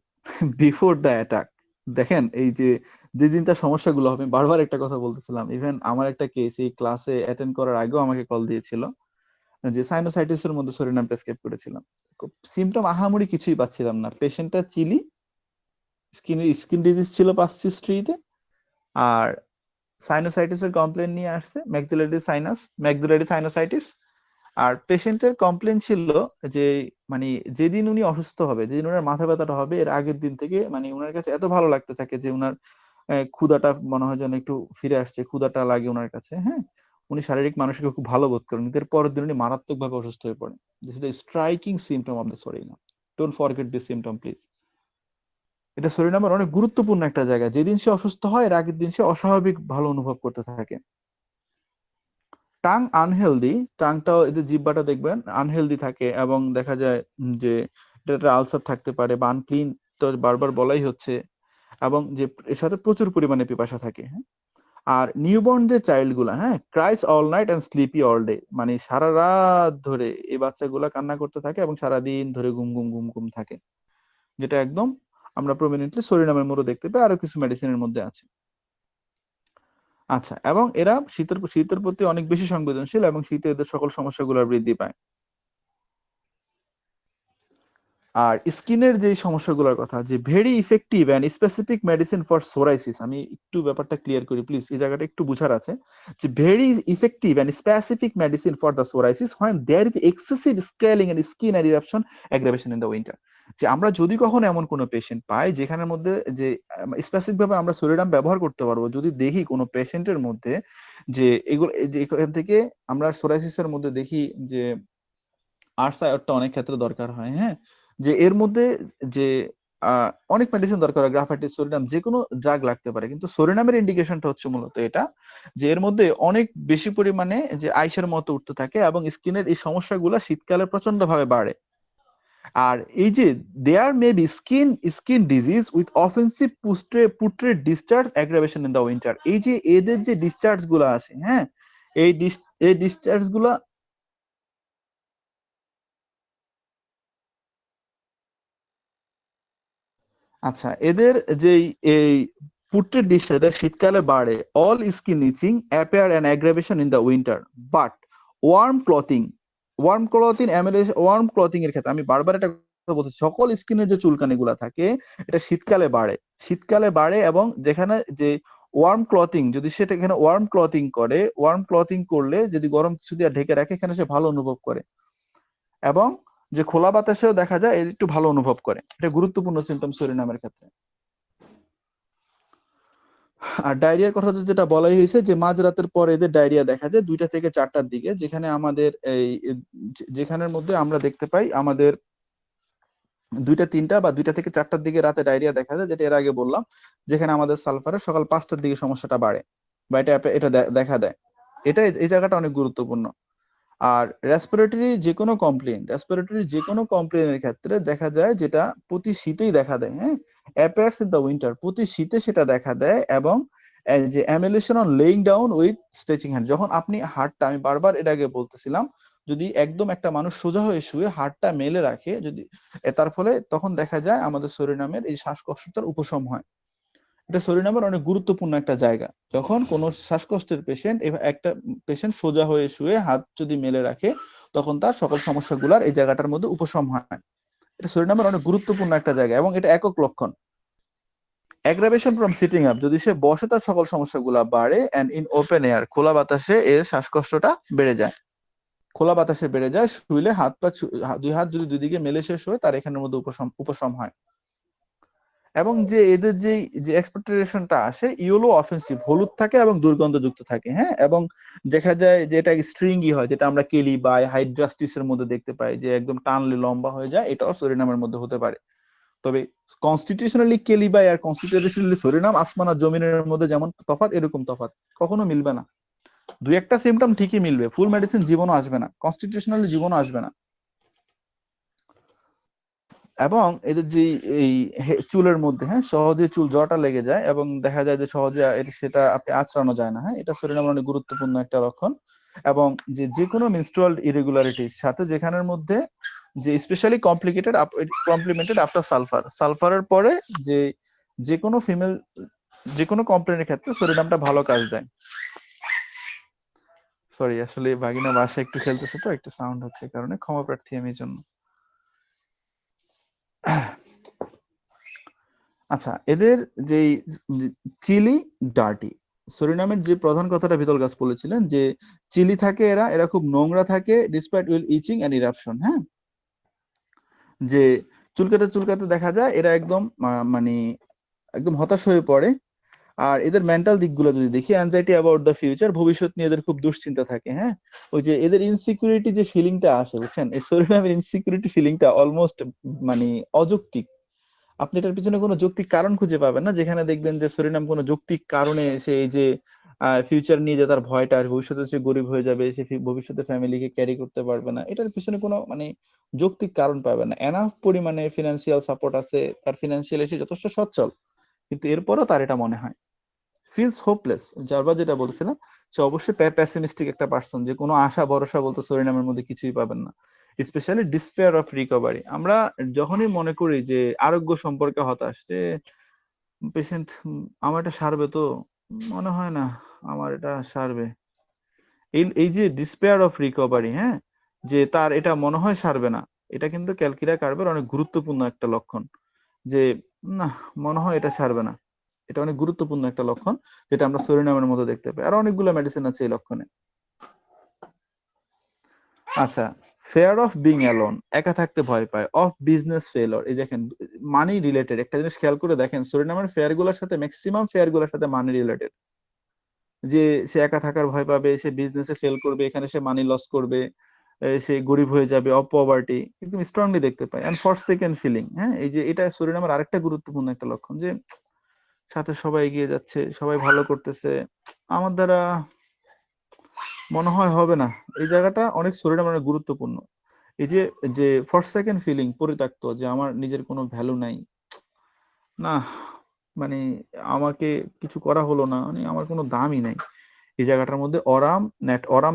before the attack. দেখেন এই যে যেদিন তার সমস্যাগুলো হবে, বারবার একটা কথা বলতেছিলাম, ইভেন আমার একটা কেস এই ক্লাসে অ্যাটেন্ড করার আগেও আমাকে কল দিয়েছিল, যে সাইনোসাইটিস এর মধ্যে সোরিনাম প্রেসক্রাইব করেছিলাম, সিমটম আহামরি কিছুই পাচ্ছিলাম না, পেশেন্টটা চিলি, স্কিন ডিজিজ ছিল পাস্ট হিস্ট্রিতে, আর সাইনোসাইটিসের কমপ্লেন নিয়ে আসছে, ম্যাকজুলারি সাইনোসাইটিস। আর পেশেন্টের কমপ্লেন ছিল যে মানে যেদিন উনি অসুস্থ হবে, যেদিন ওনার মাথা ব্যথাটা হবে, এর আগের দিন থেকে মানে ওনার কাছে এত ভালো লাগতে থাকে যে ওনার ক্ষুধাটা মনে হয় যেন একটু ফিরে আসছে, ক্ষুধাটা লাগে ওনার কাছে, হ্যাঁ, উনি শারীরিক মানসিক খুব ভালো বোধ করেন। এর পরের দিন উনি মারাত্মকভাবে অসুস্থ হয়ে পড়েন। This is the striking symptom of the psorinum, don't forget this symptom please. এটা সোরিনামের অনেক গুরুত্বপূর্ণ একটা জায়গা, যেদিন সে অসুস্থ হয় এর আগের দিন সে অস্বাভাবিক ভালো অনুভব করতে থাকে। টাং আনহেলদি, টাংটাও এদের জিহ্বাটা দেখবেন আনহেলদি থাকে, এবং দেখা যায় যে এটা আলসার থাকতে পারে বা আনক্লিন, তো বারবার বলাই হচ্ছে, এবং যে এর সাথে প্রচুর পরিমাণে পিপাসা থাকে, হ্যাঁ। আর নিউবর্ন যে চাইল্ড গুলা, হ্যাঁ, cries all night and sleepy all day, মানে সারা রাত ধরে এই বাচ্চাগুলা কান্না করতে থাকে এবং সারাদিন ধরে ঘুম ঘুম ঘুম ঘুম থাকে, যেটা একদম আমরা প্রমিনেন্টলি সোরিনামের মধ্যে দেখতে পাই, আরো কিছু মেডিসিনের মধ্যে আছে। আচ্ছা, এবং এরা শীতের প্রতি অনেক বেশি সংবেদনশীল, এবং শীতে এদের সকল সমস্যাগুলো বৃদ্ধি পায়। আর স্কিনের যে সমস্যাগুলোর কথা, যে very effective and specific medicine for psoriasis, আমি একটু ব্যাপারটা ক্লিয়ার করি প্লিজ, এই জায়গাটা একটু বুঝার আছে, যে very effective and specific medicine for the psoriasis when there is excessive scaling and skin eruption aggravation in the winter. যে আমরা যদি কখনো এমন কোনো পেশেন্ট পাই যেখানের মধ্যে যে স্পেসিফিক ভাবে আমরা সোরিনাম ব্যবহার করতে পারবো, যদি দেখি কোনো পেশেন্টের মধ্যে যে এগুলো, যে এখান থেকে আমরা সোরাইসিসের মধ্যে দেখি যে আর্টস আয়রটা অনেক ক্ষেত্রে দরকার হয়, হ্যাঁ, যে এর মধ্যে যে অনেক মেডিসিন দরকার হয়, গ্রাফাইটিস, সোরিনাম, যে কোনো ড্রাগ লাগতে পারে, কিন্তু সোরিনামের ইন্ডিকেশনটা হচ্ছে মূলত এটা, যে এর মধ্যে অনেক বেশি পরিমাণে যে আইসের মতো উঠতে থাকে, এবং স্কিনের এই সমস্যাগুলো শীতকালে প্রচন্ড ভাবে বাড়ে। আর এই যে there may be skin disease with offensive putrid discharge aggravation in the winter, এই যে এদের যে ডিসচার্জ গুলো আছে, হ্যাঁ, এই ডিসচার্জ গুলা, আচ্ছা, এদের যেই এই পুট্রের ডিসটা, এটা শীতকালে বাড়ে, all skin itching appear and aggravation in the winter, but warm clothing, warm clothing এর ক্ষেত্রে আমি বারবার একটা কথা বলছি, সকল স্কিনের যে চুলকানি গুলা থাকে এটা শীতকালে বাড়ে, শীতকালে বাড়ে, এবং যেখানে যে ওয়ার্ম ক্লথিং, যদি সেটা এখানে ওয়ার্ম ক্লথিং করে, ওয়ার্ম ক্লথিং করলে যদি গরম কিছু দিয়ে ঢেকে রাখে, এখানে সে ভালো অনুভব করে, এবং যে খোলা বাতাসেও দেখা যায় এর একটু ভালো অনুভব করে। এটা গুরুত্বপূর্ণ সিমটম সোরিনামের ক্ষেত্রে। আর ডায়রিয়ার কথা যেটা বলাই হয়েছে, যে মাঝরাতের পর এদের ডায়রিয়া দেখা যায় 2টা থেকে 4টার দিকে, যেখানে আমাদের এই যেখানের মধ্যে আমরা দেখতে পাই আমাদের 2টা 3টা বা 2টা থেকে 4টার দিকে রাতে ডায়রিয়া দেখা যায়, যেটা এর আগে বললাম, যেখানে আমাদের সালফারের সকাল 5টার দিকে সমস্যাটা বাড়ে, বা এটা এটা দেখা দেয়। এটা এই জায়গাটা অনেক গুরুত্বপূর্ণ। আর রেসপিরেটরি যে কোনো কমপ্লেনের ক্ষেত্রে দেখা যায় যেটা প্রতি শীতেই দেখা দেয়, হ্যাঁ, অ্যাপিয়ার্স ইন দ্য উইন্টার, প্রতি শীতে সেটা দেখা দেয়, এবং যে amelioration on lying down with stretching hand, যখন আপনি হাতটা, আমি বারবার এর আগে বলতেছিলাম, যদি একদম একটা মানুষ সোজা হয়ে শুয়ে হাতটা মেলে রাখে, যদি তার ফলে তখন দেখা যায় আমাদের সোরিনামের এই শ্বাসকষ্টতার উপশম হয়। এটা সোরিনামের অনেক গুরুত্বপূর্ণ একটা জায়গা, যখন কোনো শ্বাসকষ্টের পেশেন্ট, একটা পেশেন্ট সোজা হয়ে শুয়ে হাত যদি মেলে রাখে, তখন তার সকল সমস্যাগুলার এই জায়গাটার মধ্যে উপশম হয়। এটা সোরিনামের অনেক গুরুত্বপূর্ণ একটা জায়গা, এবং এটা একক লক্ষণ। অ্যাগ্রাভেশন ফ্রম সিটিং আপ, যদি সে বসে তার সকল সমস্যাগুলা বাড়ে, এন্ড ইন ওপেন এয়ার, খোলা বাতাসে এর শ্বাসকষ্টটা বেড়ে যায়। খোলা বাতাসে বেড়ে যায়, শুইলে হাত পা দুই হাত যদি দুই দিকে মেলে শেষ হয় তার এখানের মধ্যে উপশম হয়। এবং যে এদের যে এক্সপেক্টেশনটা আসে ইয়েলো অফেন্সিভ, হলুদ থাকে এবং দুর্গন্ধযুক্ত থাকে, হ্যাঁ। এবং দেখা যায় যে এটা স্ট্রিঙ্গি হয়, যেটা আমরা কেলি বা হাইড্রাস্টিসের মধ্যে দেখতে পাই, যে একদম টানলে লম্বা হয়ে যায়, এটাও সরিনামের মধ্যে হতে পারে। তবে কনস্টিটিউশনালি কেলিবাই আর কনস্টিটিউশনালি সরিনাম আসমান আর জমিনের মধ্যে যেমন তফাৎ, এরকম তফাৎ কখনো মিলবে না। দুই একটা সিমটম ঠিকই মিলবে, ফুল মেডিসিন জীবনও আসবে না, কনস্টিটিউশনালি জীবনও আসবে না। এবং এদের যে এই চুলের মধ্যে, হ্যাঁ, সহজে চুল জটা লেগে যায় এবং দেখা যায় যে সহজে সেটা আপনি আঁচড়ানো যায় না, হ্যাঁ, এটা সরিনামের অনেক গুরুত্বপূর্ণ একটা লক্ষণ। এবং যে কোনো মেনস্ট্রুয়াল ইরেগুলারিটির সাথে যেখানের মধ্যে যে স্পেশালি কমপ্লিমেন্টেড আফটার সালফারের পরে যে যে কোনো ফিমেল যে কোনো কমপ্লেনের ক্ষেত্রে সরিনামটা ভালো কাজ দেয়। সরি, আসলে ভাগিনা বাসায় একটু খেলতেছে তো একটু সাউন্ড হচ্ছে, কারণে ক্ষমা প্রার্থী আমি জন্য। আচ্ছা, এদের যে চিলি ডার্টি, সরিনামের যে প্রধান কথাটা বিতল গাছ বলেছিলেন যে চিলি থাকে, এরা খুব নোংরা থাকে, despite will itching and eruption, হ্যাঁ। যে চুলকাতে দেখা যায় এরা একদম মানে একদম হতাশ হয়ে পড়ে। আর এদের মেন্টাল দিকগুলো যদি দেখি, অ্যাংজাইটি অ্যাবাউট দ্য ফিউচার, ভবিষ্যৎ নিয়ে এদের খুব দুশ্চিন্তা থাকে, হ্যাঁ। ওই যে এদের ইনসিকিউরিটি যে ফিলিংটা আসে, বুঝছেন, এই সরিনামের ইনসিকিউরিটি ফিলিংটা অলমোস্ট মানে অযৌক্তিক। আপনি এটার পিছনে কোনো যৌক্তিক কারণ খুঁজে পাবেন না, যেখানে দেখবেন যে সরিনাম কোনো যৌক্তিক কারণে সে এই যে ফিউচার নিয়ে যে তার ভয়টা, ভবিষ্যতে সে গরিব হয়ে যাবে, সে ভবিষ্যতে ফ্যামিলিকে ক্যারি করতে পারবে না, এটার পিছনে কোনো মানে যৌক্তিক কারণ পাবেন না। এনাফ পরিমাণে ফিনান্সিয়াল সাপোর্ট আছে, তার ফিনান্সিয়ালি সে যথেষ্ট সচ্ছল, কিন্তু এরপরও তার এটা মনে হয় ফিলস হোপলেস। যারবা যেটা বলছিলাম, সে অবশ্যই প্যাসিমিস্টিক একটা পার্সন, যে কোনো আশা ভরসা বলতে সরিনামের মধ্যে কিছুই পাবেন না। স্পেশালি ডিসপেয়ার অফ রিকভারি, আমরা যখনই মনে করি যে আরোগ্য সম্পর্কে হতাশ, যে পেশেন্ট আমার এটা সারবে, তো মনে হয় না আমার এটা সারবে, এই যে ডিসপেয়ার অফ রিকভারি, হ্যাঁ, যে তার এটা মনে হয় সারবে না, এটা কিন্তু ক্যালকিরা কার্ভের অনেক গুরুত্বপূর্ণ একটা লক্ষণ। যে না, মনে হয় এটা সারবে না, এটা অনেক গুরুত্বপূর্ণ একটা লক্ষণ, যেটা আমরা সরিনামের মধ্যে দেখতে পাই। আর অনেকগুলো মেডিসিন আছে এই লক্ষণে। আচ্ছা, ফেয়ার অফ বিং অ্যালোন, একা থাকতে ভয় পায়। অফ বিজনেস ফেলর, এই দেখেন মানি রিলেটেড একটা জিনিস খেয়াল করে দেখেন, সরিনামের ফেয়ার গুলোর সাথে ম্যাক্সিমাম ফেয়ার গুলোর সাথে মানি রিলেটেড। যে সে একা থাকার ভয় পাবে, সে বিজনেসে ফেল করবে, এখানে সে মানি লস করবে, সে গরিব হয়ে যাবে, অফ পভার্টি একদম স্ট্রংলি দেখতে পায়। এন্ড ফর সেকেন্ড ফিলিং, হ্যাঁ, এই যে এটা সরিনামের আরেকটা গুরুত্বপূর্ণ একটা লক্ষণ, যে সাথে সবাই এগিয়ে যাচ্ছে, সবাই ভালো করতেছে, আমার দ্বারা মনে হয় হবে না, এই জায়গাটা অনেক সরিনাম অনেক গুরুত্বপূর্ণ। এই যে যে ফর সেকেন্ড ফিলিং, পরিত্যক্ত, যে আমার নিজের কোনো ভ্যালু নাই, না মানে আমাকে কিছু করা হলো না, মানে আমার কোনো দামই নাই, এই জায়গাটার মধ্যে অরাম,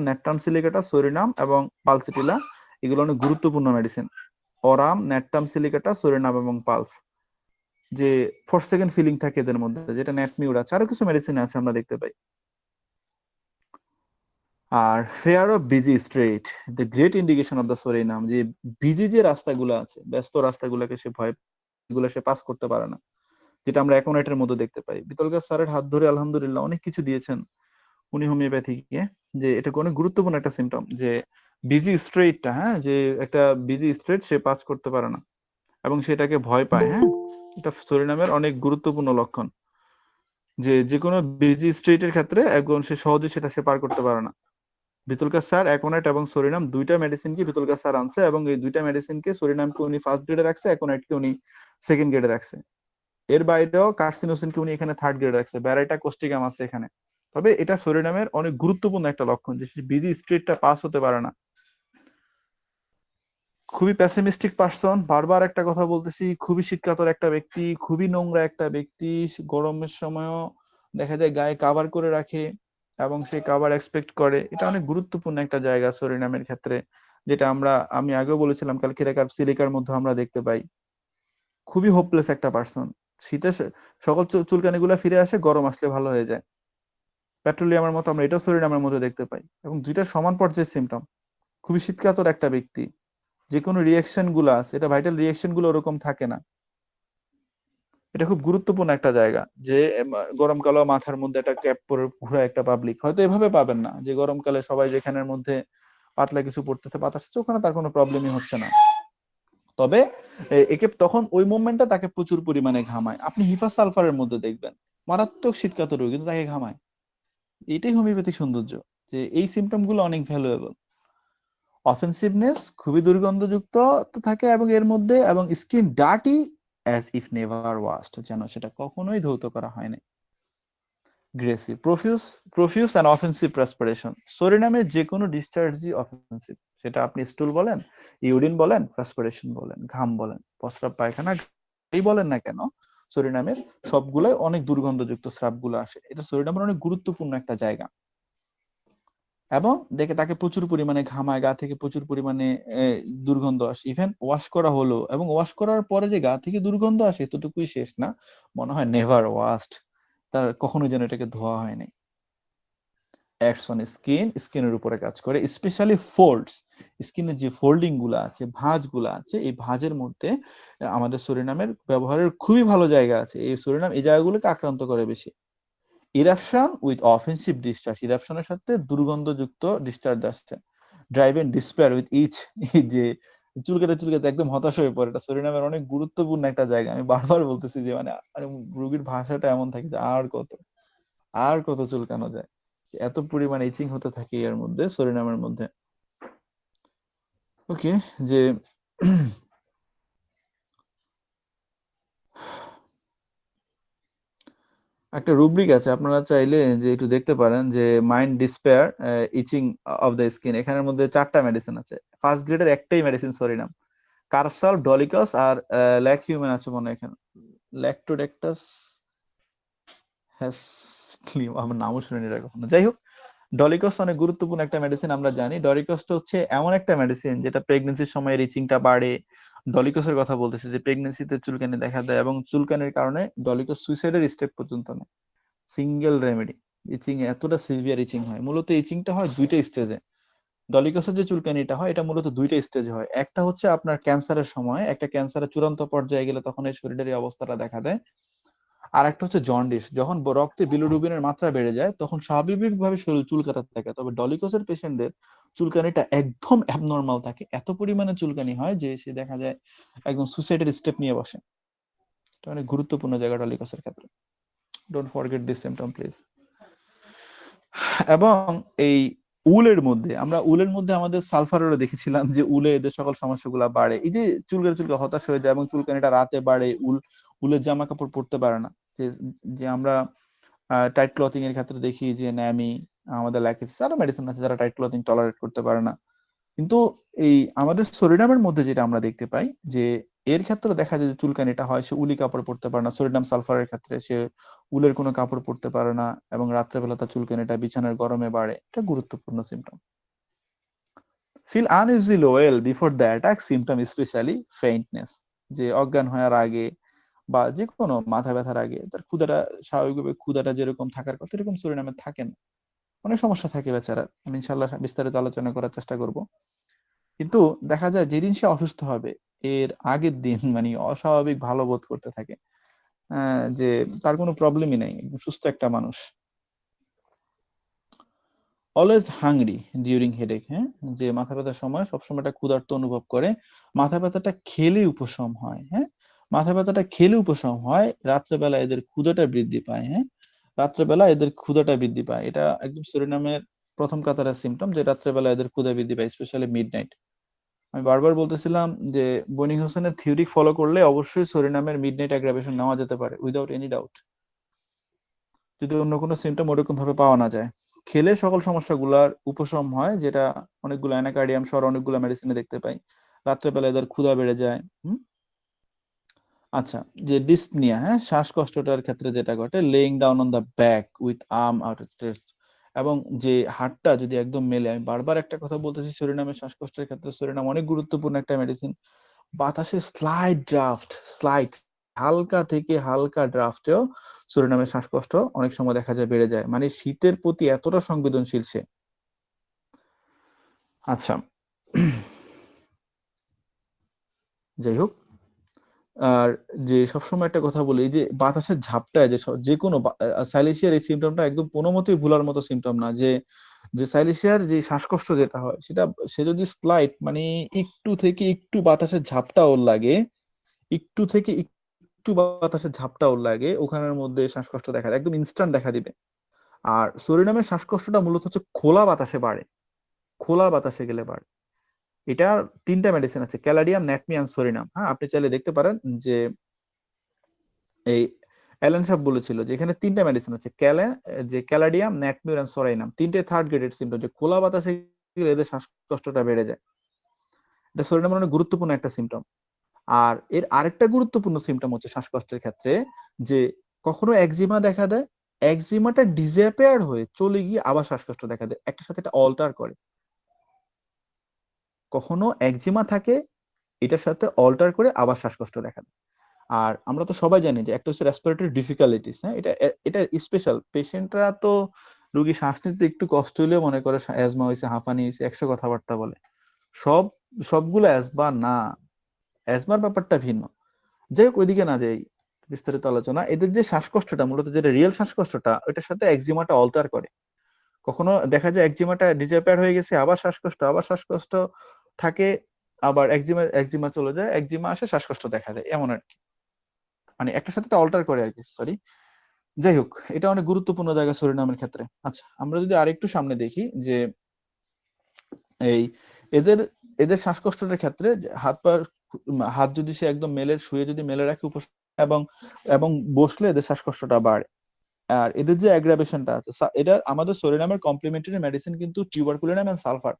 ন্যাট্টাম সিলিকেটা, সরিনাম এবং পালসিটিলা, এগুলো অনেক গুরুত্বপূর্ণ মেডিসিন। অরাম, ন্যাট্টাম সিলিকেটা, সরিনাম এবং পালস, যে ফর সেকেন্ড ফিলিং থাকে এদের মধ্যে, যেটা ন্যাটমিউর আছে, আরো কিছু মেডিসিন আছে আমরা দেখতে পাই। আর fair of busy straight, the great indication of the সরিনাম, যে বিজি যে রাস্তাগুলো আছে, ব্যস্ত রাস্তাগুলোকে সে ভয়, এগুলো সে পাস করতে পারে না, যেটা আমরা অ্যাকোনাইটের মধ্যে দেখতে পাই। বিতলগাছ স্যারের হাত ধরে আলহামদুলিল্লাহ অনেক কিছু দিয়েছেন উনি হোমিওপ্যাথিকে, যে এটা অনেক গুরুত্বপূর্ণ একটা সিমটম, যে বিজি স্ট্রেটটা, হ্যাঁ, যে একটা বিজি স্ট্রেট সে পাস করতে পারে না এবং সেটাকে ভয় পায়, হ্যাঁ, এটা সরিনামের অনেক গুরুত্বপূর্ণ লক্ষণ, যে যে কোনো বিজি স্ট্রেটের ক্ষেত্রে একজন সে সহজে সে পার করতে পারে না। বিতলগাছ স্যার অ্যাকোনাইট এবং সরিনাম দুইটা মেডিসিনকে বিতলগাছ স্যার আনছে, এবং এই দুইটা মেডিসিনকে, সরিনামকে উনি ফার্স্ট গ্রেডে রাখছে, অ্যাকোনাইটকে উনি সেকেন্ড গ্রেডে রাখছে। এর বাইরেও কার্সিনোসিনকে উনি এখানে থার্ড গ্রেডে রাখছে, ব্যারাইটা কোস্টিকাম আছে এখানে। তবে এটা সরিনামের অনেক গুরুত্বপূর্ণ একটা লক্ষণ, যে বিজি স্ট্রেটটা পাস হতে পারে না। খুবই প্যাসিমিস্টিক পার্সন, বারবার একটা কথা বলতেছি, খুবই শীতকাতর একটা ব্যক্তি, খুবই নোংরা একটা ব্যক্তি, গরমের সময়ও দেখা যায় গায়ে কাভার করে রাখে এবং সে কাভার এক্সপেক্ট করে, এটা অনেক গুরুত্বপূর্ণ একটা জায়গা সরিনামের ক্ষেত্রে, যেটা আমি আগেও বলেছিলাম ক্যালকিরাকার সিলিকার মধ্যে আমরা দেখতে পাই। খুবই হোপলেস একটা পার্সন, শীতে সকল চুলকানি গুলা ফিরে আসে, গরম আসলে ভালো হয়ে যায়। পেট্রোলিয়ামের মতো আমরা এটাও সরিনামের মধ্যে দেখতে পাই, এবং দুইটা সমান পর্যায়ের সিমটম। খুবই শীতকাতর একটা ব্যক্তি, যে কোনো রিয়াকশন গুলো আছে, এটা ভাইটাল রিয়াকশন গুলো ওরকম থাকে না। এটা খুব গুরুত্বপূর্ণ একটা জায়গা, যে গরমকালে মাথার মধ্যে একটা ক্যাপ পরে ঘোরা একটা পাবলিক হয়তো এভাবে পাবেন না, যে গরমকালে সবাই যেখানের মধ্যে পাতলা কিছু পড়তেছে, বাতাস আসছে, ওখানে তার কোনো প্রবলেমই হচ্ছে না। তবে একে তখন ওই মুভমেন্টটা তাকে প্রচুর পরিমাণে ঘামায়। আপনি হিফা সালফারের মধ্যে দেখবেন মারাত্মক শীতকাতর রোগী, কিন্তু তাকে ঘামায়। এটাই হোমিওপ্যাথিক সৌন্দর্য, যে এই সিমটম গুলো অনেক ভ্যালুয়েবল। অফেন্সিভনেস খুবই দুর্গন্ধযুক্ত তো থাকে, এবং এর মধ্যে এবং skin dirty as if never washed, যেন সেটা কখনোই ধৌত করা হয়নি। Greasy, profuse and offensive perspiration. সরিনামের যে কোনো ডিসচার্জই অফেন্সিভ, সেটা আপনি স্টুল বলেন, ইউরিন বলেন, প্রেসপিরেশন বলেন, ঘাম বলেন, প্রস্রাব পায়খানা এই বলেন না কেন, সরিনামের সবগুলোই অনেক দুর্গন্ধযুক্ত স্রাবগুলো আসে। এটা সরিনামের অনেক গুরুত্বপূর্ণ একটা জায়গা। এবং দেখে তাকে প্রচুর পরিমাণে ঘামায়, গা থেকে প্রচুর পরিমাণে দুর্গন্ধ আসে। ইভেন ওয়াশ করা হলো, এবং ওয়াশ করার পরে যে গা থেকে দুর্গন্ধ আসে এতটুকুই শেষ না, মনে হয় নেভার ওয়াশড, তার কখনোই যেন এটাকে ধোয়া হয়নি। অ্যাক্টস অন স্কিন, স্কিনের উপরে কাজ করে, স্পেশালি ফোল্ডস, স্কিনের যে ফোল্ডিং গুলো আছে, ভাঁজ গুলো আছে, এই ভাঁজের মধ্যে আমাদের সরিনামের ব্যবহারের খুবই ভালো জায়গা আছে। এই সরিনাম এই জায়গাগুলোকে আক্রান্ত করে বেশি। ইরাপশন উইথ অফেন্সিভ ডিসচার্জ, ইরাপশনের সাথে দুর্গন্ধযুক্ত ডিসচার্জ আসছে। Drive and despair with itch, যে চুলকাতে চুলকাতে একদম হতাশ হয়ে পড়ে, এটা সরিনামের অনেক গুরুত্বপূর্ণ একটা জায়গা। আমি বারবার বলতেছি যে মানে রোগীর ভাষাটা এমন থাকে যে আর কত চুলকানো যায়, এত পরিমাণ ইচিং হতে থাকে এর মধ্যে, সরিনামের মধ্যে। ওকে, যে একটা রুব্রিক আছে, আপনারা চাইলে যে একটু দেখতে পারেন, যে mind despair itching of the skin, এখানের মধ্যে 4টা মেডিসিন আছে। ফার্স্ট গ্রেডের একটাই মেডিসিন সরিনাম, কারসাল, ডলিকস আর ল্যাকহিউমেন আছে মনে হয় এখানে, ল্যাক্টোডেক্টাস হ্যাসক্লিম, আমার নামও শুনিনি এটা কখনো। যাই হোক, ডলিকস অনেক গুরুত্বপূর্ণ একটা মেডিসিন, আমরা জানি। ডলিকসটা হচ্ছে এমন একটা মেডিসিন যেটা প্রেগনেন্সির সময় রিচিংটা বাড়ে। ডলিকসের কথা বলতেছে, যে প্রেগনেন্সিতে চুলকানি দেখা দেয়, এবং চুলকানির কারণে ডলিকস সুইসাইডের স্টেপ পর্যন্ত নেয়। সিঙ্গেল রেমেডি, ইচিং এতটা সিভিয়ার ইচিং হয়, মূলত ইচিংটা হয় 2টা স্টেজে। ডলিকসের যে চুলকানিটা হয় এটা মূলত 2টা স্টেজে হয়। একটা হচ্ছে আপনার ক্যান্সারের সময়, একটা ক্যান্সারের চূড়ান্ত পর্যায়ে গেলে তখন এই শরীরের এই অবস্থাটা দেখা দেয়। আর একটা হচ্ছে জন্ডিস, যখন রক্তে বিলিরুবিনের মাত্রা বেড়ে যায় তখন স্বাভাবিকভাবে শরীর চুলকাতে থাকে। তবে ডলিকোসের পেশেন্টদের চুলকানিটা একদম অ্যাবনর্মাল থাকে, এত পরিমাণে চুলকানি হয় যে সে দেখা যায় একদম সুসাইডের স্টেপ নিয়ে বসে। এটা অনেক গুরুত্বপূর্ণ জায়গা ডলিকোসের ক্ষেত্রে। Don't forget this symptom please. এবং এই উলের মধ্যে আমাদের সালফারেরও দেখেছিলাম যে উলে এদের সকল সমস্যাগুলো বাড়ে। এই যে চুলকে হতাশ হয়ে যায় এবং চুলকানিটা রাতে বাড়ে, উলের জামা কাপড় পরতে পারে না। যে যে আমরা টাইট ক্লথিং এর ক্ষেত্রে দেখি যে ন্যামি, আমাদের ল্যাকিস আরো মেডিসিন আছে যারা টাইট ক্লথিং টলারেট করতে পারে না। কিন্তু এই আমাদের সরিনামের মধ্যে যেটা আমরা দেখতে পাই, যে এর ক্ষেত্রে দেখা যায় যে চুলকানিটা হয়, সে উলি কাপড় পরতে পারে না। সরিনাম সালফারের ক্ষেত্রে সে উলের কোনো কাপড় পরতে পারে না, এবং রাত্রেবেলা তার চুলকানিটা বিছানার গরমে বাড়ে। এটা গুরুত্বপূর্ণ symptom. Feel uneasy well before the attack symptom, specially faintness, যে অজ্ঞান হওয়ার আগে বা যে কোনো মাথা ব্যথার আগে তার ক্ষুধাটা, স্বাভাবিকভাবে ক্ষুধাটা যেরকম থাকার কথা এরকম সরিনামে থাকে না। অনেক সমস্যা থাকে বেচারা, আমি ইনশাল্লাহ বিস্তারিত আলোচনা করার চেষ্টা করব। কিন্তু দেখা যায় যেদিন সে অসুস্থ হবে এর আগের দিন মানে অস্বাভাবিক ভালো বোধ করতে থাকে, যে তার কোনো প্রবলেমই নাই, একদম সুস্থ একটা মানুষ। অলওয়েজ হাংরি ডিউরিং হেডেক, হ্যাঁ, যে মাথা ব্যথার সময় সবসময় একটা ক্ষুধার্ত অনুভব করে। মাথা ব্যথাটা খেলে উপশম হয়, হ্যাঁ, মাথা ব্যথাটা খেলে উপশম হয়। রাত্রেবেলা এদের ক্ষুধাটা বৃদ্ধি পায়, হ্যাঁ, রাত্রেবেলা এদের ক্ষুধাটা বৃদ্ধি পায়। এটা একদম সুরিনামের প্রথম কাতারের সিমটম, যে রাত্রেবেলা এদের ক্ষুধা বৃদ্ধি পায়, স্পেশালি মিডনাইট। আমি বারবার বলতেছিলাম যে বনি হোসেনের থিওরি ফলো করলে অবশ্যই সরিনামের মিডনাইট অ্যাগ্রাভেশন নেওয়া যেতে পারে উইদাউট এনি ডাউট, যদি অন্য কোনো সিমটম ওরকম ভাবে পাওয়া না যায়। খেলে সকল সমস্যাগুলোর উপশম হয়, যেটা অনেকগুলো অ্যানাকার্ডিয়াম সহ অনেকগুলো মেডিসিনে দেখতে পাই। রাত্রেবেলা এদের ক্ষুধা বেড়ে যায়। আচ্ছা, যে ডিসনিয়া, হ্যাঁ, শ্বাসকষ্টটার ক্ষেত্রে যেটা ঘটে, lying down on the back with arm outstretched, এবং যে হাতটা যদি একদম মেলে, আমি বারবার একটা কথা বলতেছি, সরিনামের শ্বাসকষ্টের ক্ষেত্রে সরিনাম অনেক গুরুত্বপূর্ণ একটা মেডিসিন। বাতাসে স্লাইড হালকা থেকে হালকা ড্রাফটেও সরিনামের শ্বাসকষ্ট অনেক সময় দেখা যায় বেড়ে যায়, মানে শীতের প্রতি এতটা সংবেদনশীল সে। আচ্ছা, যাই হোক, আর যে সবসময় একটা কথা বলি, এই যে বাতাসের ঝাপটায় যে কোনো সাইলেশিয়ার এই সিমটমটা একদম কোনো মতেই ভুলার মতো সিমটম না। যে যে সাইলেশিয়ার যে শ্বাসকষ্ট যেটা হয় সেটা, সে যদি স্লাইট মানে একটু থেকে একটু বাতাসের ঝাপটা ওর লাগে, একটু থেকে একটু বাতাসের ঝাপটা ওর লাগে, ওখানের মধ্যে শ্বাসকষ্ট দেখা দেয়, একদম ইনস্ট্যান্ট দেখা দিবে। আর সুরিনামের শ্বাসকষ্টটা মূলত হচ্ছে খোলা বাতাসে বাড়ে, খোলা বাতাসে গেলে বাড়ে। এটার তিনটা মেডিসিন আছে, ক্যালাডিয়াম, ন্যাটমিয়াম, সোরিনাম। হ্যাঁ, আপনি চাইলে দেখতে পারেন যে এই অ্যালেন সাহেব বলেছিল যে এখানে তিনটা মেডিসিন আছে, যে ক্যালাডিয়াম, ন্যাটমিউর এন্ড সোরাইনাম, তিনটে থার্ড গ্রেডেড সিমটম, যে খোলা বাতাসে গেলে এদের শ্বাসকষ্টটা বেড়ে যায়। এটা সোরিনামের অনেক গুরুত্বপূর্ণ একটা সিমটম। আর এর আরেকটা গুরুত্বপূর্ণ সিমটম হচ্ছে শ্বাসকষ্টের ক্ষেত্রে, যে কখনো একজিমা দেখা দেয়, একজিমাটা ডিসঅ্যাপিয়ার হয়ে চলে গিয়ে আবার শ্বাসকষ্ট দেখা দেয়, একটার সাথে এটা অল্টার করে। কখনো একজিমা থাকে, এটার সাথে অল্টার করে আবার শ্বাসকষ্ট দেখা দেয়। আর আমরা তো সবাই জানি যে একটা হচ্ছে রেসপিরেটরি ডিফিকাল্টিস, হ্যাঁ, এটা এটা স্পেশাল। পেশেন্টরা তো, রোগী শ্বাস নিতে একটু কষ্ট হলেও মনে করে অ্যাজমা হয়েছে, হাঁপানি হয়েছে, 100 কথাবার্তা বলে। সব সবগুলো অ্যাজমা না, অ্যাজমার ব্যাপারটা ভিন্ন। যাই হোক, ওইদিকে না যাই, বিস্তারিত আলোচনা। এদের যে শ্বাসকষ্টটা, মূলত যেটা রিয়েল শ্বাসকষ্টটা, ওইটার সাথে একজিমাটা অল্টার করে। কখনো দেখা যায় একজিমাটা ডিসঅ্যাপিয়ার হয়ে গেছে, আবার শ্বাসকষ্ট, আবার শ্বাসকষ্ট থাকে, আবার একজিমা চলে যায়, একজিমা আসে, শ্বাসকষ্ট দেখা দেয়, এমন আর কি। মানে একটার সাথে অল্টার করে আর কি, সরি। যাই হোক, এটা অনেক গুরুত্বপূর্ণ জায়গা সুরিনামের ক্ষেত্রে। আচ্ছা, আমরা যদি আরেকটু সামনে দেখি, যে এই এদের এদের শ্বাসকষ্টের ক্ষেত্রে হাত যদি সে একদম শুয়ে যদি মেলে রাখে এবং এবং বসলে এদের শ্বাসকষ্টটা বাড়ে। আর এদের যে অ্যাগ্রাভেশনটা আছে, এটা আমাদের সুরিনামের কমপ্লিমেন্টারি মেডিসিন কিন্তু টিউবারকুলিনাম এন্ড সালফার।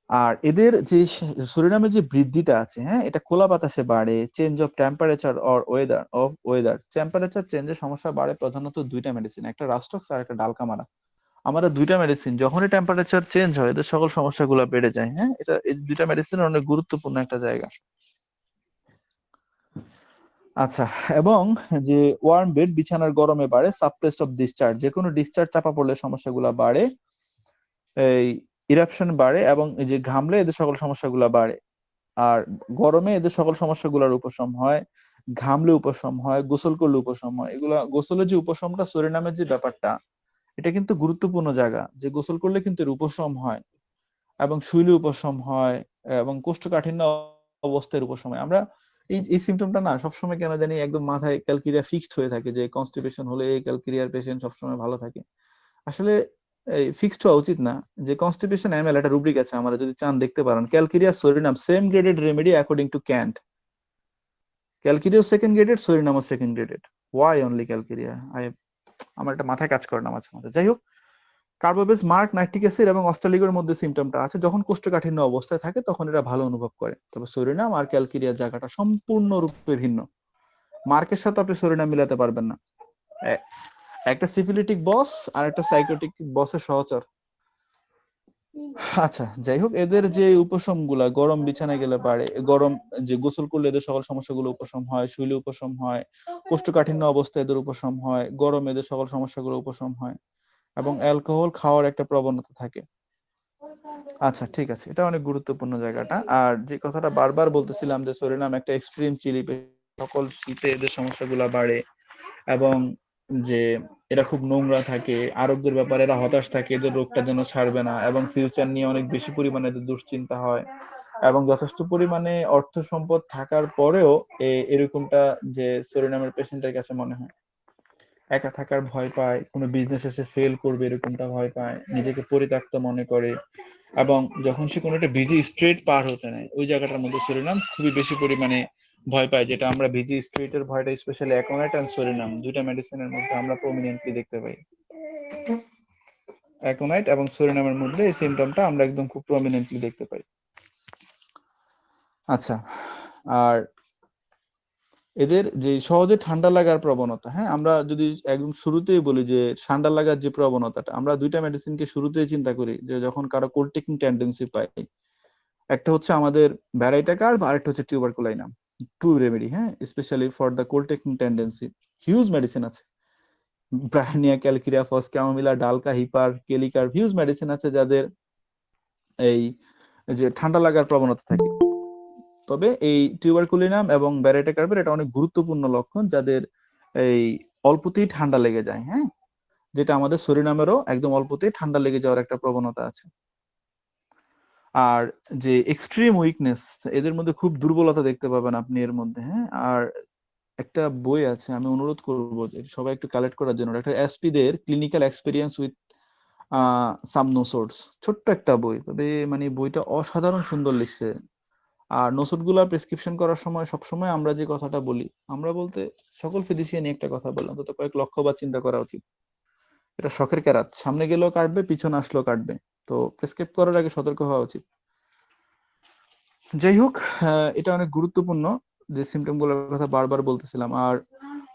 আর এদের যে সুরিনামের যে বৃদ্ধিটা আছে, হ্যাঁ, এটা খোলা বাতাসে বাড়ে, change of temperature or weather temperature চেঞ্জের সমস্যা বাড়ে প্রধানত দুইটা মেডিসিন, একটা রাস্টক্স আর একটা ডালকামারা। আমাদের দুইটা মেডিসিন যখনই টেম্পারেচার চেঞ্জ হয়, এদের সকল সমস্যাগুলো বেড়ে যায়। হ্যাঁ, এটা এই দুইটা মেডিসিনের অনেক গুরুত্বপূর্ণ একটা জায়গা। আচ্ছা, এবং যে ওয়ার্ম বেড, বিছানার গরমে বাড়ে, সাবপ্লেস অফ ডিসচার্জ, যে কোনো ডিসচার্জ চাপা পড়লে সমস্যাগুলো বাড়ে, এই ইরাপশন বাড়ে, এবং এই যে ঘামলে এদের সকল সমস্যাগুলো বাড়ে। আর গরমে এদের সকল সমস্যাগুলোর উপশম হয়, ঘামলে উপশম হয়, গোসল করলে উপশম হয়। এগুলা গোসলের যে উপশমটা, সুরিনামের যে ব্যাপারটা, এটা কিন্তু গুরুত্বপূর্ণ জায়গা, যে গোসল করলে কিন্তু এর উপশম হয়, এবং শুইলে উপশম হয়, এবং কোষ্ঠকাঠিন্য অবস্থার উপশম হয়। আমরা এই সিমটমটা না সবসময় কেন জানি একদম মাথায় ক্যালকিরিয়া ফিক্সড হয়ে থাকে, যে কনস্টিপেশন হলে ক্যালকিরিয়ার পেশেন্ট সবসময় ভালো থাকে। আসলে এই ফিক্সড হওয়া উচিত না। যে কনস্টিপেশন এমএল একটা রুব্রিক আছে, আমরা যদি চান দেখতে পারেন, calcarea, psorinum same graded remedy according to Kent. Calcarea second graded, সোরিনামও second graded. Why only calcarea? আমার একটা মাথায় কাজ করে না মাঝে মাঝে। যাই হোক, কার্বোবেস, মার্ক, নাইট্রিক অ্যাসিড এবং অস্ট্রালিগোর মধ্যে সিমটমটা আছে, যখন কোষ্ঠকাঠিন্য অবস্থায় থাকে তখন এরা ভালো অনুভব করে। তবে সোরিনাম আর ক্যালকিরিয়ার জায়গাটা সম্পূর্ণরূপে ভিন্ন। মার্কের সাথে আপনি সোরিনাম মিলাতে পারবেন না। একটা সিফিলিটিক বস আর একটা সাইকোটিক বসের সহচর। আচ্ছা, যাই হোক, এদের যে উপশম গুলা, গরম বিছানায় গেলে বাড়ে, গরম যে গোসল করলে এদের সকল সমস্যাগুলো উপশম হয়, শুইলে উপশম হয়, কোষ্ঠকাঠিন্য অবস্থায় এদের উপশম হয়, গরম এদের সকল সমস্যাগুলো উপশম হয়, এবং অ্যালকোহল খাওয়ার একটা প্রবণতা থাকে। আচ্ছা, ঠিক আছে, এটা অনেক গুরুত্বপূর্ণ জায়গাটা। আর যে কথাটা বারবার বলতেছিলাম, যে সুরিনাম একটা এক্সট্রিম চিলি, সকল শীতে এদের সমস্যাগুলো বাড়ে, এবং যে এরা খুব নোংরা থাকে, আরোগ্যের ব্যাপারে এরা হতাশ থাকে, এদের রোগটা যেন ছাড়বে না, এবং ফিউচার নিয়ে অনেক বেশি পরিমাণে এদের দুশ্চিন্তা হয়, এবং যথেষ্ট পরিমাণে অর্থ সম্পদ থাকার পরেও এরকমটা যে সুরিনামের পেশেন্টের কাছে মনে হয় একা থাকার ভয় পায়, কোনো বিজনেস এসে ফেল করবে এরকমটা ভয় পায়, নিজেকে পরিত্যক্ত মনে করে, এবং যখন সে কোনো একটা বিজি স্ট্রেট পার হতে নেয়, ওই জায়গাটার মধ্যে সুরিনাম খুবই বেশি পরিমাণে ভয় পায়, যেটা আমরা বিজি স্ট্রেটের ভয়টা স্পেশালি অ্যাকোনাইট এন্ড সুরিনাম দুইটা মেডিসিনের মধ্যে আমরা প্রমিনেন্টলি দেখতে পাই। অ্যাকোনাইট এবং সুরিনামের মধ্যে এই সিমটমটা আমরা একদম খুব প্রমিনেন্টলি দেখতে পাই। আচ্ছা, আর এদের যে সহজে ঠান্ডা লাগার প্রবণতা, হ্যাঁ, আমরা যদি একদম শুরুতেই বলি যে ঠান্ডা লাগার যে প্রবণতাটা, আমরা দুইটা মেডিসিনকে শুরুতেই চিন্তা করি, যে যখন কারো কোল্ড টেকিং টেন্ডেন্সি পাই, একটা হচ্ছে আমাদের ভ্যারাইটা কার্ভ, আর একটা হচ্ছে টিউবারকুলাইনাম, টু রেমেডি, হ্যাঁ, specially for the cold taking tendency. Huge medicine আছে, ব্রায়ানিয়া, ক্যালকিরিয়া, ফস, ক্যামোমিলা, ডালকা, হিপার, কেলিকার, হিউজ মেডিসিন আছে যাদের এই যে ঠান্ডা লাগার প্রবণতা থাকে। তবে এই টিউবারকুলিনাম এবং ব্যারেটা কার্পের এটা অনেক গুরুত্বপূর্ণ লক্ষণ, যাদের এই অল্পতেই ঠান্ডা লেগে যায়, হ্যাঁ, যেটা আমাদের সরিনামেরও একদম অল্পতেই ঠান্ডা লেগে যাওয়ার একটা প্রবণতা আছে। আর যে এক্সট্রিম উইকনেস, এদের মধ্যে খুব দুর্বলতা দেখতে পাবেন আপনি এর মধ্যে, হ্যাঁ। আর একটা বই আছে, আমি অনুরোধ করবো যে সবাই একটু কালেক্ট করার জন্য, ডাক্তার এসপি দের clinical experience with some nosodes, ছোট্ট একটা বই, তবে মানে বইটা অসাধারণ সুন্দর লিখছে। আর নোসোট গুলা প্রেসক্রিপশন করার সময় সবসময় আমরা যে কথাটা বলি, আমরা বলতে সকল ফিজিশিয়ানই একটা কথা বললাম, অন্তত কয়েক লক্ষ বার চিন্তা করা উচিত। এটা শখের কেরাত, সামনে গেলেও কাটবে, পিছনে আসলেও কাটবে, তো প্রেসক্রাইব করার আগে সতর্ক হওয়া উচিত। যাই হোক, এটা অনেক গুরুত্বপূর্ণ যে সিমটম গুলোর কথা বারবার বলতেছিলাম। আর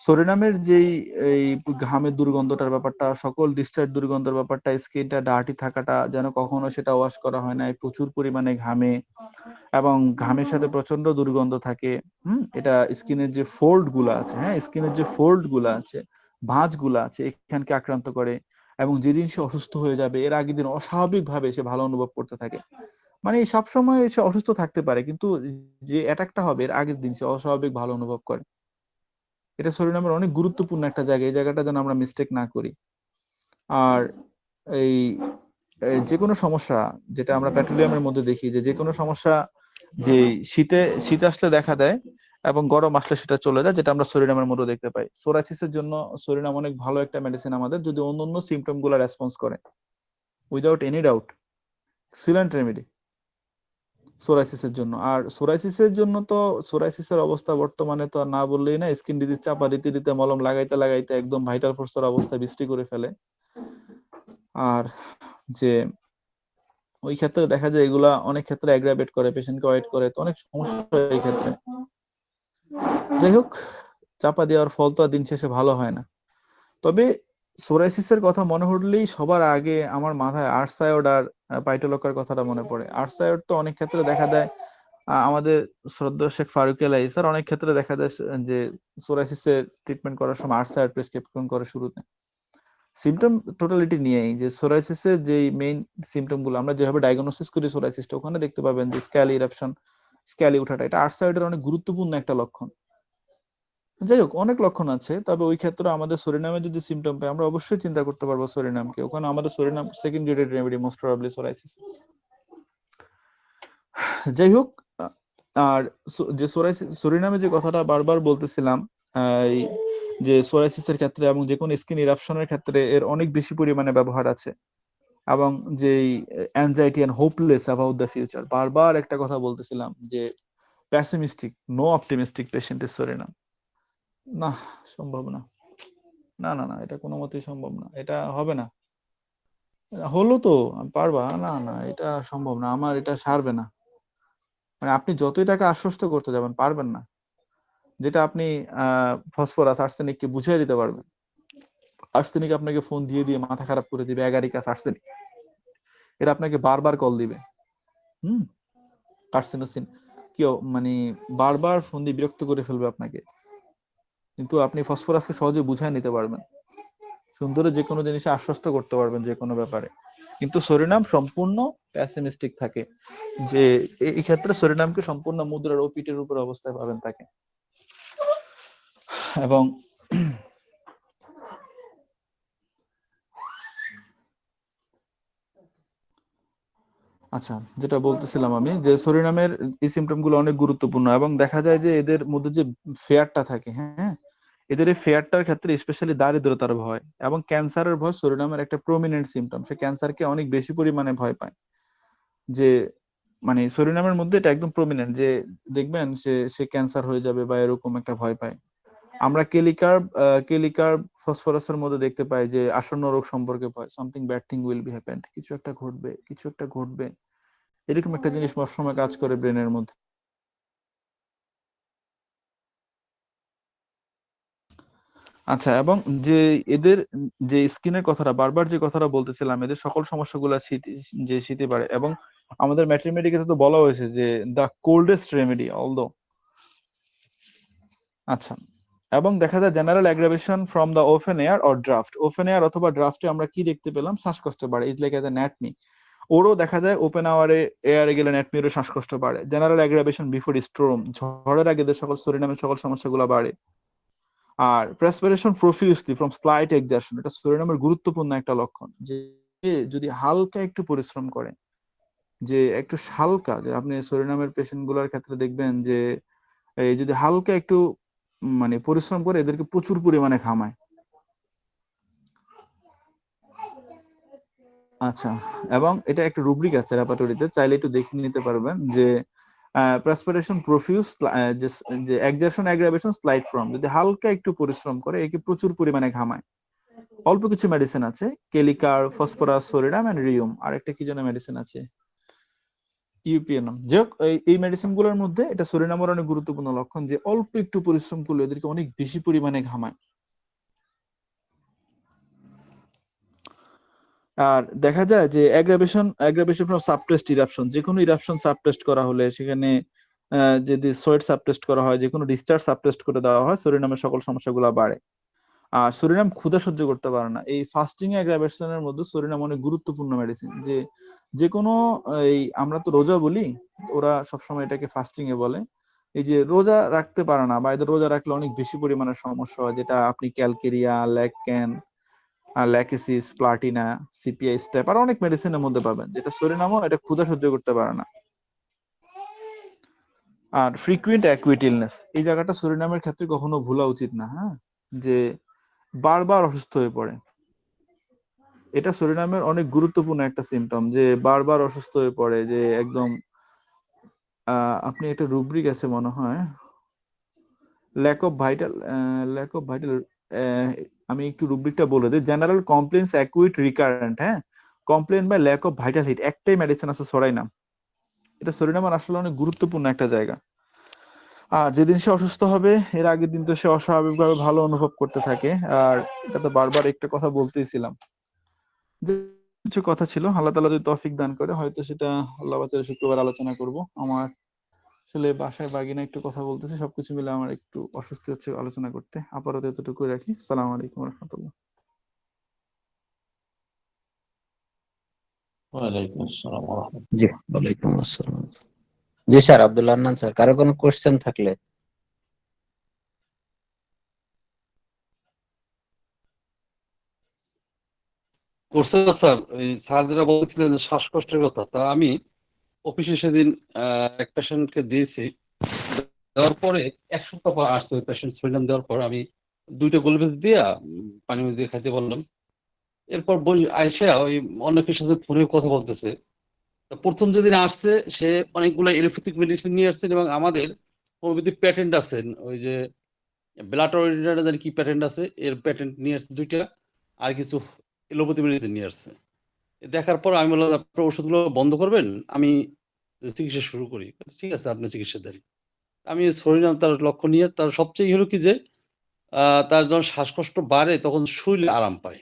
সরিনামের যেই এই ঘামের দুর্গন্ধটার ব্যাপারটা, সকল ডিসচার্জ দুর্গন্ধের ব্যাপারটা, স্কিনটা ডার্টি থাকাটা, যেন কখনো সেটা ওয়াশ করা হয় না, প্রচুর পরিমাণে ঘামে এবং ঘামের সাথে প্রচন্ড দুর্গন্ধ থাকে। এটা স্কিনের যে ফোল্ড গুলা আছে, হ্যাঁ, স্কিনের যে ফোল্ড গুলা আছে, ভাঁজ গুলা আছে, এখানকে আক্রান্ত করে। এবং যেদিন সে অসুস্থ হয়ে যাবে এর আগের দিন অস্বাভাবিক ভাবে সে ভালো অনুভব করতে থাকে। মানে সবসময় সে অসুস্থ থাকতে পারে, কিন্তু যে অ্যাটাকটা হবে এর আগের দিন সে অস্বাভাবিক ভালো অনুভব করে। এটা সরিনামের অনেক গুরুত্বপূর্ণ একটা জায়গা, এই জায়গাটা যেন আমরা মিস্টেক না করি। আর এই যে কোনো সমস্যা, যেটা আমরা পেট্রোলিয়ামের মধ্যে দেখি, যে কোনো সমস্যা যে শীত আসলে দেখা দেয় এবং গরম আসলে সেটা চলে যায়, যেটা আমরা সরিনামের মধ্যে দেখতে পাই। সোরাইসিসের জন্য সরিনাম অনেক ভালো একটা মেডিসিন আমাদের, যদি অন্য সিমটম গুলো রেসপন্স করে, without any doubt excellent remedy সোরাইসিসের জন্য। আর সোরাইসিসের জন্য তো সোরাইসিসের অবস্থা বর্তমানে তো আর না বললেই না, স্কিন ডিজিজ চাপা রীতিতে মলম লাগাইতে লাগাইতে একদম ভাইটাল ফোর্সের অবস্থা বৃষ্টি করে ফেলে। আর যে ওই ক্ষেত্রে দেখা যায় এগুলা অনেক ক্ষেত্রে অ্যাগ্রাভেট করে, পেশেন্টকে ওয়েট করে, তো অনেক সমস্যা হয় এই ক্ষেত্রে। যাই হোক, চাপা দেওয়ার ফল তো আর দিন শেষে ভালো হয় না। তবে সোরাইসিসের কথা মনে হলেই সবার আগে আমার মাথায় আর্সায়োড আর পাইটোলকার কথাটা মনে পড়ে। আর্সায়োড তো অনেক ক্ষেত্রে দেখা যায়, আমাদের শ্রদ্ধেয় শেখ ফারুক এলাই স্যার অনেক ক্ষেত্রে দেখা যায় যে সোরাইসিসের ট্রিটমেন্ট করার সময় আর্সায়োড প্রেসক্রিপশন করে শুরুতে। সিমটম টোটালিটি নিয়েই যে সোরাইসিসের যে মেইন সিমটম গুলো আমরা যেভাবে ডায়াগনোসিস করি সোরাইসিসটা, ওখানে দেখতে পাবেন যে স্ক্যালি ইরাপশন, স্ক্যালি উঠাটা, এটা আর্সায়োডের অনেক গুরুত্বপূর্ণ একটা লক্ষণ। যাই হোক, অনেক লক্ষণ আছে, তবে ওই ক্ষেত্রে আমাদের সরিনামে যদি সিমটম পাই আমরা অবশ্যই চিন্তা করতে পারবো সরিনামকে, ওখানে আমাদের psorinum secondary remedy most probably psoriasis. যাই হোক, আর যে সরিনামে যে কথাটা বারবার বলতেছিলাম, এই যে সোরাইসিসের ক্ষেত্রে এবং যে কোনো স্কিন ইরাপশনের ক্ষেত্রে এর অনেক বেশি পরিমাণে ব্যবহার আছে। এবং যে anxiety and hopeless about the future, বারবার একটা কথা বলতেছিলাম যে pessimistic, no optimistic patient is Psorinum. না, সম্ভব না, না না না, এটা কোনো মতেই সম্ভব না, এটা হবে না। হলো তো পারবা না, না এটা সম্ভব না, আমার এটা সারবে না। মানে আপনি যতই টাকা আশ্বস্ত করতে যাবেন পারবেন না। যেটা আপনি ফসফরাস আর্সেনিককে বুঝিয়ে দিতে পারবেন, আর্সেনিক আপনাকে ফোন দিয়ে দিয়ে মাথা খারাপ করে দিবে, অ্যাগারিকাস আর্সেনিক, এটা আপনাকে বারবার কল দিবে। কার্সিনোসিন কেউ মানে বারবার ফোন দিয়ে বিরক্ত করে ফেলবে আপনাকে, কিন্তু আপনি ফসফরাসকে সহজে বুঝায় নিতে পারবেন, সুন্দরে যে কোনো জিনিসে আশ্বস্ত করতে পারবেন যে কোনো ব্যাপারে। কিন্তু সরিনাম সম্পূর্ণ প্যাসিমিস্টিক থাকে, যে এই ক্ষেত্রে সরিনামকে সম্পূর্ণ মুদ্রার ও পিঠের উপর অবস্থায় পাবেন তাকে। এবং আচ্ছা, যেটা বলতেছিলাম আমি, যে সরিনামের এই সিমটম গুলো অনেক গুরুত্বপূর্ণ এবং দেখা যায় যে এদের মধ্যে যে ফেয়ারটা থাকে, হ্যাঁ, এদের এই ফেয়ারটার ক্ষেত্রে স্পেশালি দারিদ্রতার ভয় এবং ক্যান্সারের ভয় সরিনামের একটা প্রমিনেন্ট সিমটম। সে ক্যান্সারকে অনেক বেশি পরিমাণে ভয় পায়, যে মানে সরিনামের মধ্যে এটা একদম প্রমিনেন্ট, যে দেখবেন সে সে ক্যান্সার হয়ে যাবে বা এরকম একটা ভয় পায়। আমরা কেলিকার্ব ফসফরাসের মধ্যে দেখতে পাই যে আসন্ন রোগ সম্পর্কে ভয়, something bad thing will be happened, কিছু একটা ঘটবে, কিছু একটা ঘটবে, এরকম একটা জিনিস সবসময় কাজ করে ব্রেনের মধ্যে। আচ্ছা, এবং যে এদের যে স্কিনের কথাটা বারবার যে কথাটা বলতেছিলাম, এদের সকল সমস্যাগুলো শীতে বাড়ে। এবং আমাদের ম্যাট্রিমেডিকেতে তো বলা হয়েছে যে দ্য কোল্ডেস্ট রেমেডি অলদো। আচ্ছা, এবং দেখা যায় general aggravation from the open air or draft, open air অথবা ড্রাফটে আমরা কি দেখতে পেলাম, শ্বাসকষ্ট বাড়ে, ইজ লাইক এজ এ ন্যাটমি, ওরও দেখা যায় ওপেন আওয়ারে এয়ারে গেলে নেটমিয়ারে শ্বাসকষ্ট বাড়ে। জেনারেল অ্যাগ্রাভেশন বিফোর স্ট্রোম, ঝড়ের আগে যে সকল সরিনামের সকল সমস্যাগুলো বাড়ে। আর প্রেসপিরেশন প্রফিউসলি ফ্রম স্লাইট এক্সারশন, এটা সরিনামের গুরুত্বপূর্ণ একটা লক্ষণ, যে যদি হালকা একটু পরিশ্রম করে, যে একটু হালকা, যে আপনি সরিনামের পেশেন্ট গুলার ক্ষেত্রে দেখবেন যে এই যদি হালকা একটু মানে পরিশ্রম করে, এদেরকে প্রচুর পরিমাণে ঘামায়। আচ্ছা, এবং এটা একটা রুব্রিক আছে রেপার্টরিতে, চাইলে একটু দেখে নিতে পারবেন যে প্রেসপিরেশন প্রফিউস, যে এক্সারশন অ্যাগ্রাভেশন স্লাইড ফ্রম, যদি হালকা একটু পরিশ্রম করে একে প্রচুর পরিমাণে ঘামায়। অল্প কিছু মেডিসিন আছে, কেলিকার, ফসফরাস, সোরিডাম এন্ড রিউম, আর একটা কি যেন মেডিসিন আছে, ইউপিএনএম। যে হোক, এই মেডিসিন গুলোর মধ্যে এটা সোরিনামের অনেক গুরুত্বপূর্ণ লক্ষণ, যে অল্প একটু পরিশ্রম করলে এদেরকে অনেক বেশি পরিমাণে ঘামায়। আর দেখা যায় যে অ্যাগ্রাভেশন ফ্রম সাবটেস্ট ইরাপশন, যে কোনো ইরাপশন সাবটেস্ট করা হলে সেখানে যদি সোয়েট সাবটেস্ট করা হয়, যে কোনো ডিসচার্জ সাবটেস্ট করে দেওয়া হয়, সোরিনামের সকল সমস্যাগুলো বাড়ে। আর সোরিনাম ক্ষুধা সহ্য করতে পারে না। এই ফাস্টিং অ্যাগ্রাভেশনের মধ্যে সোরিনাম অনেক গুরুত্বপূর্ণ মেডিসিন। যে কোনো এই আমরা তো রোজা বলি, ওরা সবসময় এটাকে ফাস্টিং এ বলে। এই যে রোজা রাখতে পারে না, বা এদের রোজা রাখলে অনেক বেশি পরিমাণে সমস্যা হয়, যেটা আপনি calcarea, lac can, lachesis, platina, sepia staph আর অনেক মেডিসিনের মধ্যে পাবেন, যেটা সোরিনামও এটা ক্ষুধা সহ্য করতে পারে না। আর ফ্রিকুয়েন্ট অ্যাকুইট ইলনেস, এই জায়গাটা সোরিনামের ক্ষেত্রে কখনো ভুলা উচিত না। হ্যাঁ, যে বারবার অসুস্থ হয়ে পড়ে, এটা সোরিনামের অনেক গুরুত্বপূর্ণ একটা সিমটম, যে বারবার অসুস্থ হয়ে পড়ে, যে একদম আপনি একটা রুব্রিক আছে মনে হয়, ল্যাক অফ ভাইটাল, আমি একটু রুব্রিকটা বলে দিই। জেনারেল কমপ্লেন্স অ্যাকুইট রিকারেন্ট, হ্যাঁ, complain by lack of vital heat, একটাই মেডিসিন আছে সোরাইনাম। এটা সোরিনামের আসলে অনেক গুরুত্বপূর্ণ একটা জায়গা। আর যেদিন সে অসুস্থ হবে, এর আগের দিন তো সে অস্বাভাবিকভাবে ভালো অনুভব করতে থাকে। আর এটা তো বারবার একটা কথা বলতেইছিলাম, যে কিছু কথা ছিল, আল্লাহ তাআলা যদি তৌফিক দান করে হয়তো সেটা আল্লাহ বাচারে শুক্রবার আলোচনা করব। আমার আসলে বাসায় বাগিনা একটু কথা বলতেছে, সবকিছু মিলে আমার একটু অস্বস্তি হচ্ছে আলোচনা করতে। আপাতত এতটুকুই রাখি। আসসালামু আলাইকুম রহমতুল্লাহ। ওয়ালাইকুম আসসালাম ওয়া রাহমাতুল্লাহ। জি, ওয়ালাইকুম আসসালাম। জি স্যার, আব্দুল্লাহ আন্নান স্যার, কারো কোনো কোশ্চেন থাকলে। করছে না স্যার, ওই স্যার যেটা বলছিলেন যে শ্বাসকষ্টের কথা, তা আমি অফিসে সেদিন এক পেশেন্টকে দিয়েছি। দেওয়ার পরে 1 সপ্তাহ পর আসছে ওই পেশেন্ট, সরিনাম দেওয়ার পর আমি 2টা গোলভেজ দিয়া পানি দিয়ে খাইতে বললাম। এরপর আইসা ওই অনেকের সাথে ফোনে কথা বলতেছে। তা প্রথম যেদিন আসছে সে অনেকগুলো এলোপ্যাথিক মেডিসিন নিয়ে আসছেন, এবং আমাদের হোমিওপ্যাথি প্যাটেন্ট আছেন, ওই যে ব্লাড অরিজিনাল জানি কি প্যাটেন্ট আছে, এর প্যাটেন্ট নিয়ে আসছে 2টা, আর কিছু এলোপ্যাথি মেডিসিন নিয়ে আসছে। দেখার পর আমি বললাম, আপনার ওষুধগুলো বন্ধ করবেন, আমি চিকিৎসা শুরু করি। ঠিক আছে, আপনি চিকিৎসা দেন। আমি সরিনাম তার লক্ষ্য নিয়ে, তার সবচেয়ে হলো কি যে তার যখন শ্বাসকষ্ট বাড়ে তখন শরীরে আরাম পায়।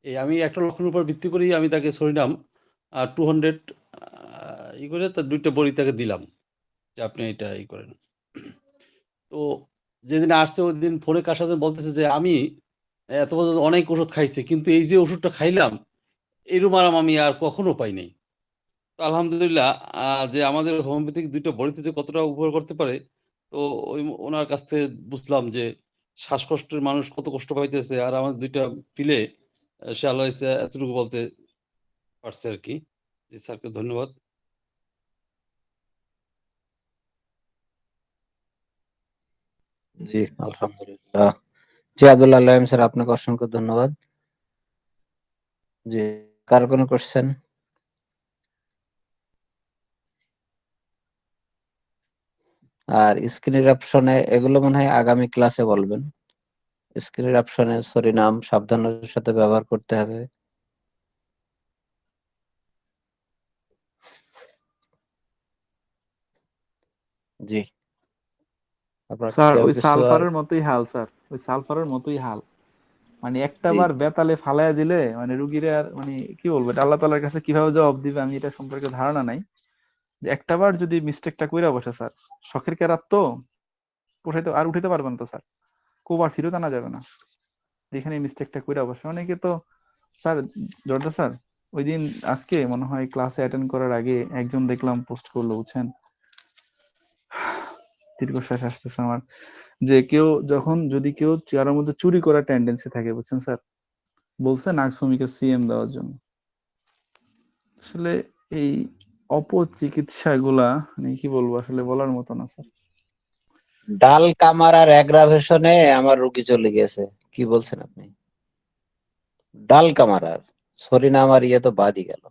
এই আমি একটা লক্ষণের উপর ভিত্তি করেই আমি তাকে সরিনাম 200 করে তার 2টা বড়ি তাকে দিলাম, যে আপনি এটা করেন। তো যেদিন আসছে ওইদিন ফোনে কার সাথে বলতেছে যে আমি এত বছর অনেক ওষুধ খাইছি, কিন্তু এই যে ওষুধটা খাইলাম এরকম আরাম আমি আর কখনো পাই নাই। তো আলহামদুলিল্লাহ, যে আমাদের হোমিওপ্যাথিক 2টা বড়িতে যে কতটা উপকার করতে পারে, তো ওই ওনার কাছ থেকে বুঝলাম যে শ্বাসকষ্টের মানুষ কত কষ্ট পাইতেছে, আর আমাদের 2টা পিলে সে আল্লাহ ইচ্ছা এতটুকু বলতে পারছে আর কি। জি স্যারকে ধন্যবাদ। জি, আলহামদুলিল্লাহ। জি, আব্দুল্লাহ আলাইম স্যার, আপনাকে অসংখ্য ধন্যবাদ। জি, কার কোনো কোশ্চেন? আর স্ক্রিনের অপশনে এগুলো মনে হয় আগামী ক্লাসে বলবেন। স্ক্রিনের অপশনে সরিনাম সাবধানতার সাথে ব্যবহার করতে হবে। জি, আপনার স্যার কেউ ওই কিছু আর? সালফারের মতোই হাল, স্যার ওই সালফারের মতোই হাল। মানে একটা জি বার জি বেতালে ফালাইয়া দিলে মানে রুগীরা আর মানে কি বলবো, এটা আল্লাহ তাআলার কাছে কিভাবে জবাব দিবে আমি এটা সম্পর্কে ধারণা নাই। যে একটা বার যদি মিস্টেকটা কইরা বসে স্যার, শখের কেরাত তো পোষাইতে আর উঠাইতে পারবেন তো স্যার, কোবার ফিরত আনা যাবে না। যেখানে মিস্টেকটা কইরা বসে অনেকে তো স্যার, জর্দা স্যার ওই দিন আজকে মনে হয় ক্লাসে অ্যাটেন্ড করার আগে একজন দেখলাম পোস্ট করলো, বুঝছেন, দীর্ঘশ্বাস আসতেছে আমার, যে যদি কেউ চেয়ারের মধ্যে চুরি করার টেন্ডেন্সি থাকে, বুঝছেন স্যার, বলছে নাগভূমিকে সিএম দেওয়ার জন্য। আসলে এই অপচিকিৎসা গুলা মানে কি বলবো, আসলে বলার মতো না স্যার। ডাল কামারার অ্যাগ্রাভেশনে আমার রুগী চলে গেছে, কি বলছেন আপনি? ডাল কামারার সরিনা আমার ইয়ে তো বাদই গেল।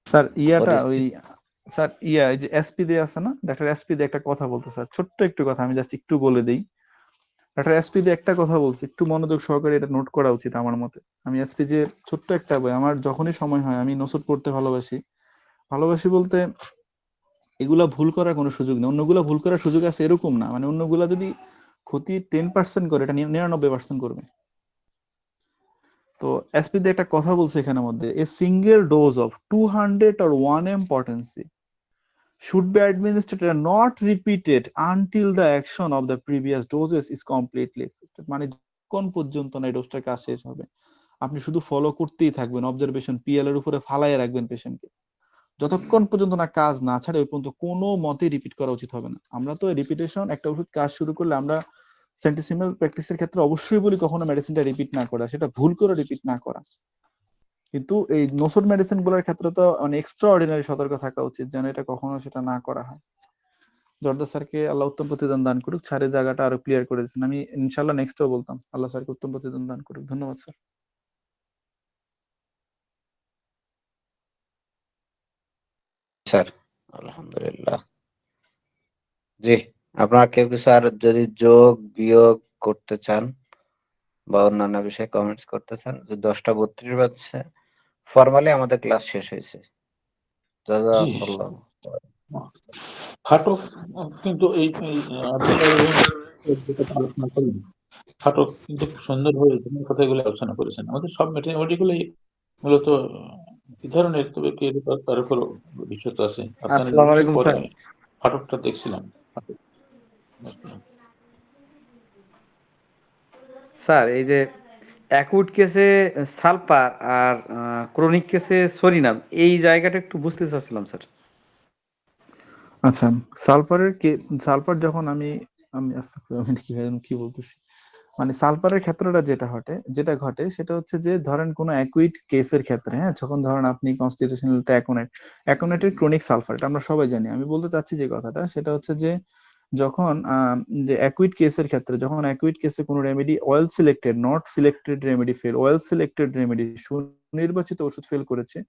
স্যার ইয়াটা ওই পরিস্থিতি স্যার এই যে এসপি দিয়ে আছে না, ডাক্তার এসপি দিয়ে একটা কথা বলতে, স্যার ছোট্ট একটু কথা আমি জাস্ট একটু বলে দিই। ডাক্তার এসপি দিয়ে একটা কথা বলছি, একটু মনোযোগ সহকারে এটা নোট করা উচিত আমার মতে। আমি এসপি যে ছোট্ট একটা বই, আমার যখনই সময় হয় আমি নসুট পড়তে ভালোবাসি। ভালোবাসি বলতে এগুলা ভুল করার কোনো সুযোগ নেই, অন্যগুলা ভুল করার সুযোগ আছে এরকম না, মানে অন্যগুলা যদি ক্ষতি 10% করে, এটা 99% করবে। তো এসপি দিয়ে একটা কথা বলছে এখানের মধ্যে, a single dose of 200 or 1 mg potency should be administered and not repeated until the action of the previous doses is completely exhausted। মানে কোন পর্যন্ত না এই ডোজটা কাজ শেষ হবে, আপনি শুধু ফলো করতেই থাকবেন, অবজারভেশন পিএল এর উপরে ফালাইয়া রাখবেন পেশেন্টকে, যতক্ষণ পর্যন্ত না কাজ না ছাড়ে ওই পর্যন্ত কোনো মতে রিপিট করা উচিত হবে না। আমরা তো রিপিটেশন, একটা ওষুধ কাজ শুরু করলে আমরা সেন্টিসিমাল প্র্যাকটিসের ক্ষেত্রে অবশ্যই বলি কখনো মেডিসিনটা রিপিট না করা, সেটা ভুল করে রিপিট না করা। কিন্তু এই নসুর মেডিসিন গুলোর ক্ষেত্রে তো মানে এক্সট্রা অর্ডিনারি সতর্ক থাকা উচিত যেন এটা কখনো সেটা না করা হয়। জর্দা স্যারকে আল্লাহ উত্তম প্রতিদান দান করুক, স্যারের জায়গাটা আরো ক্লিয়ার করে দিচ্ছেন। আমি ইনশাল্লাহ নেক্সটও বলতাম, আল্লাহ স্যারকে উত্তম প্রতিদান দান করুক। ধন্যবাদ স্যার। স্যার আলহামদুলিল্লাহ। জি, আপনারা কেউ কিছু আর যদি যোগ বিয়োগ করতে চান বা অন্যান্য বিষয়ে কমেন্টস করতে চান? যে 10টা 32 বাজছে, ফর্মালি আমাদের ক্লাস শেষ হয়েছে। জি জাযাকাল্লাহ। ফাটক কিন্তু এই যেটা আলোচনা করলেন, ফাটক কিন্তু সুন্দরভাবে বিভিন্ন কথাগুলো আলোচনা করেছেন। আমাদের সব মেডিগুলোই মূলত কি ধরনের, তবে কি তার উপর বিষয় তো আছে। আপনারা আসসালামু কিছু আলাইকুম পরে স্যার। ফাটকটা দেখছিলাম। স্যার এই যে অ্যাকুট কেসে সালফার আর ক্রনিক কেসে সরিনাম, এই জায়গাটা একটু বুঝতে চাচ্ছিলাম স্যার। আচ্ছা, সালফার যখন আমি আমি আমি কি বলতেছি, মানে সালফারের ক্ষেত্রটা যেটা ঘটে সেটা হচ্ছে যে ধরেন কোনো অ্যাকুইট কেসের ক্ষেত্রে, হ্যাঁ, যখন ধরেন আপনি কনস্টিটিউশনালটা অ্যাকোনেটের ক্রনিক সালফার, এটা আমরা সবাই জানি। আমি বলতে চাচ্ছি যে কথাটা সেটা হচ্ছে যে যখন যে অ্যাকুইট কেসের ক্ষেত্রে, যখন অ্যাকুইট কেসে কোনো remedy well selected, not selected remedy fail, well selected remedy সুনির্বাচিত ওষুধ ফেল করেছে,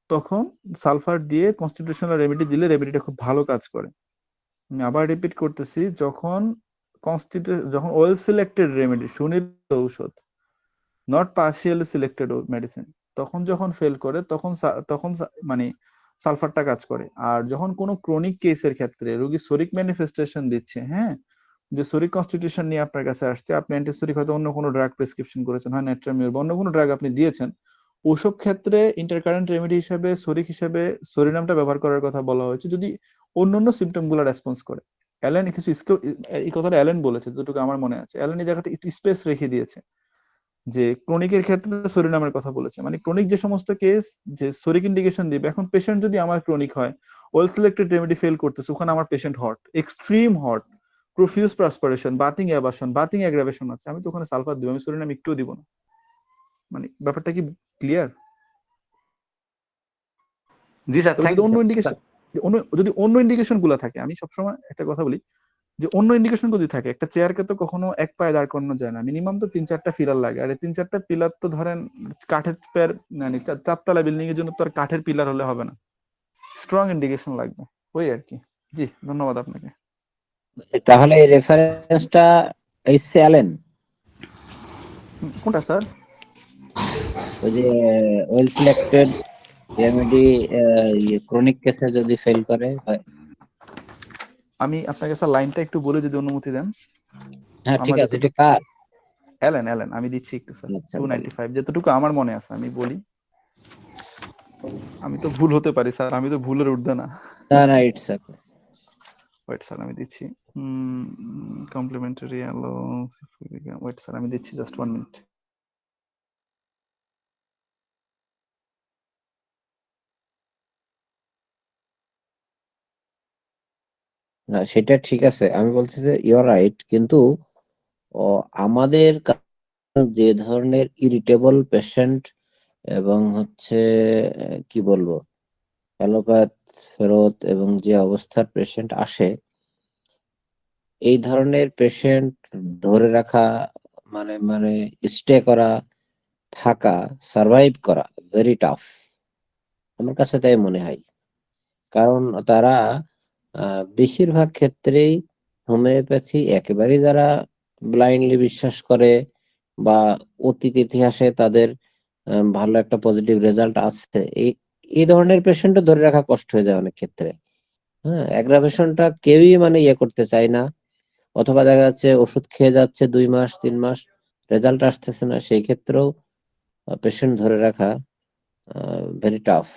তখন সালফার দিয়ে কনস্টিটিউশনাল রেমেডি দিলে রেমেডিটা খুব ভালো কাজ করে। আমি আবার রিপিট করতেছি, যখন ওয়েল সিলেক্টেড রেমেডি, সুনির্বাচিত ঔষধ, নট পার্শিয়ালি সিলেক্টেড মেডিসিন, তখন যখন ফেল করে তখন মানে সালফারটা কাজ করে। আর যখন কোনো ক্রনিক কেসের ক্ষেত্রে রোগী সোরিক ম্যানিফেস্টেশন দিচ্ছে, হ্যাঁ, যে সোরিক কনস্টিটিউশন নিয়ে আপনার কাছে আসছে, আপনি অ্যান্টিসোরিক হয়তো অন্য কোনো ড্রাগ প্রেসক্রিপশন করেছেন, হয় নেট্রামিওর বা অন্য কোনো ড্রাগ আপনি দিয়েছেন, ওসব ক্ষেত্রে ইন্টারকারেন্ট রেমেডি হিসেবে সোরিক হিসেবে সরিনামটা ব্যবহার করার কথা বলা হয়েছে যদি অন্যান্য সিমটম গুলো রেসপন্স করে। অ্যালেন কিছু এই কথাটা অ্যালেন বলেছে, যেটুকু আমার মনে আছে, অ্যালেন এই জায়গাটা একটু স্পেস রেখে দিয়েছে যে ক্রনিকের ক্ষেত্রে সরিনামের কথা বলেছে, মানে ক্রনিক যে সমস্ত কেস যে সরিক ইন্ডিকেশন দিবে। এখন পেশেন্ট যদি আমার ক্রনিক হয়, ওয়েল সিলেক্টেড রেমেডি ফেল করতেছে, ওখানে আমার patient hot, extreme hot, profuse perspiration, bathing aversion, bathing aggravation আছে, আমি তো ওখানে সালফার দিব, আমি সরিনাম একটুও দিব না। মানে ব্যাপারটা কি ক্লিয়ার? জি স্যার, তবে থ্যাংক যদি ইউ অন্য স্যার। ইন্ডিকেশন যদি অন্য ইন্ডিকেশন গুলো থাকে, আমি সবসময় একটা কথা বলি যে অন্য ইন্ডিকেশন যদি থাকে, একটা চেয়ারকে তো কখনো এক পায়ে দাঁড় করানো যায় না, মিনিমাম তো 3-4টা পিলার লাগে। আর এই 3-4টা পিলার তো ধরেন কাঠের পেয়ার, মানে 4 তলা বিল্ডিং এর জন্য তো আর কাঠের পিলার হলে হবে না, স্ট্রং ইন্ডিকেশন লাগবে, ওই আর কি। জি, ধন্যবাদ আপনাকে। তাহলে এই রেফারেন্সটা এসছে অ্যালেন, কোনটা স্যার? ওই যে ওয়েল সিলেক্টেড রেমেডি ক্রনিক কেসে যদি ফেল করে হয়। আমি আপনাকে স্যার লাইনটা একটু বলে যদি অনুমতি দেন। হ্যাঁ ঠিক আমার আছে, এটা যতটুকু কার? অ্যালেন আমি দিচ্ছি একটু স্যার, আচ্ছা, বলেন। 295 যতটুকু আমার মনে আছে আমি বলি। আমি তো ভুল হতে পারি স্যার, আমি তো ভুলের ঊর্ধ্বে না। না না, ইটস ওকে। ওয়েট স্যার আমি দিচ্ছি। কমপ্লিমেন্টারি অ্যালোন্স, ওয়েট স্যার আমি দিচ্ছি, জাস্ট 1 মিনিট। না সেটা ঠিক আছে, আমি বলছি যে ইউর রাইট, কিন্তু আমাদের যে ধরনের ইরিটেবল পেশেন্ট এবং হচ্ছে কি বলবো অ্যালোপ্যাথ ফেরত এবং যে অবস্থার পেশেন্ট আসে, এই ধরনের পেশেন্ট ধরে রাখা মানে মানে স্টে করা, থাকা, সার্ভাইভ করা ভেরি টাফ, আমার কাছে তাই মনে হয়। কারণ তারা বেশিরভাগ ক্ষেত্রেই হোমিওপ্যাথি একেবারেই যারা ব্লাইন্ডলি বিশ্বাস করে বা অতীত ইতিহাসে তাদের ভালো একটা পজিটিভ রেজাল্ট আছে, এই ধরনের পেশেন্টও ধরে রাখা কষ্ট হয়ে যায় অনেক ক্ষেত্রে। হ্যাঁ, অ্যাগ্রাভেশনটা কেউই মানে ইয়ে করতে চায় না, অথবা দেখা যাচ্ছে ওষুধ খেয়ে যাচ্ছে 2 মাস 3 মাস, রেজাল্ট আসতেছে না, সেই ক্ষেত্রেও পেশেন্ট ধরে রাখা ভেরি টাফ।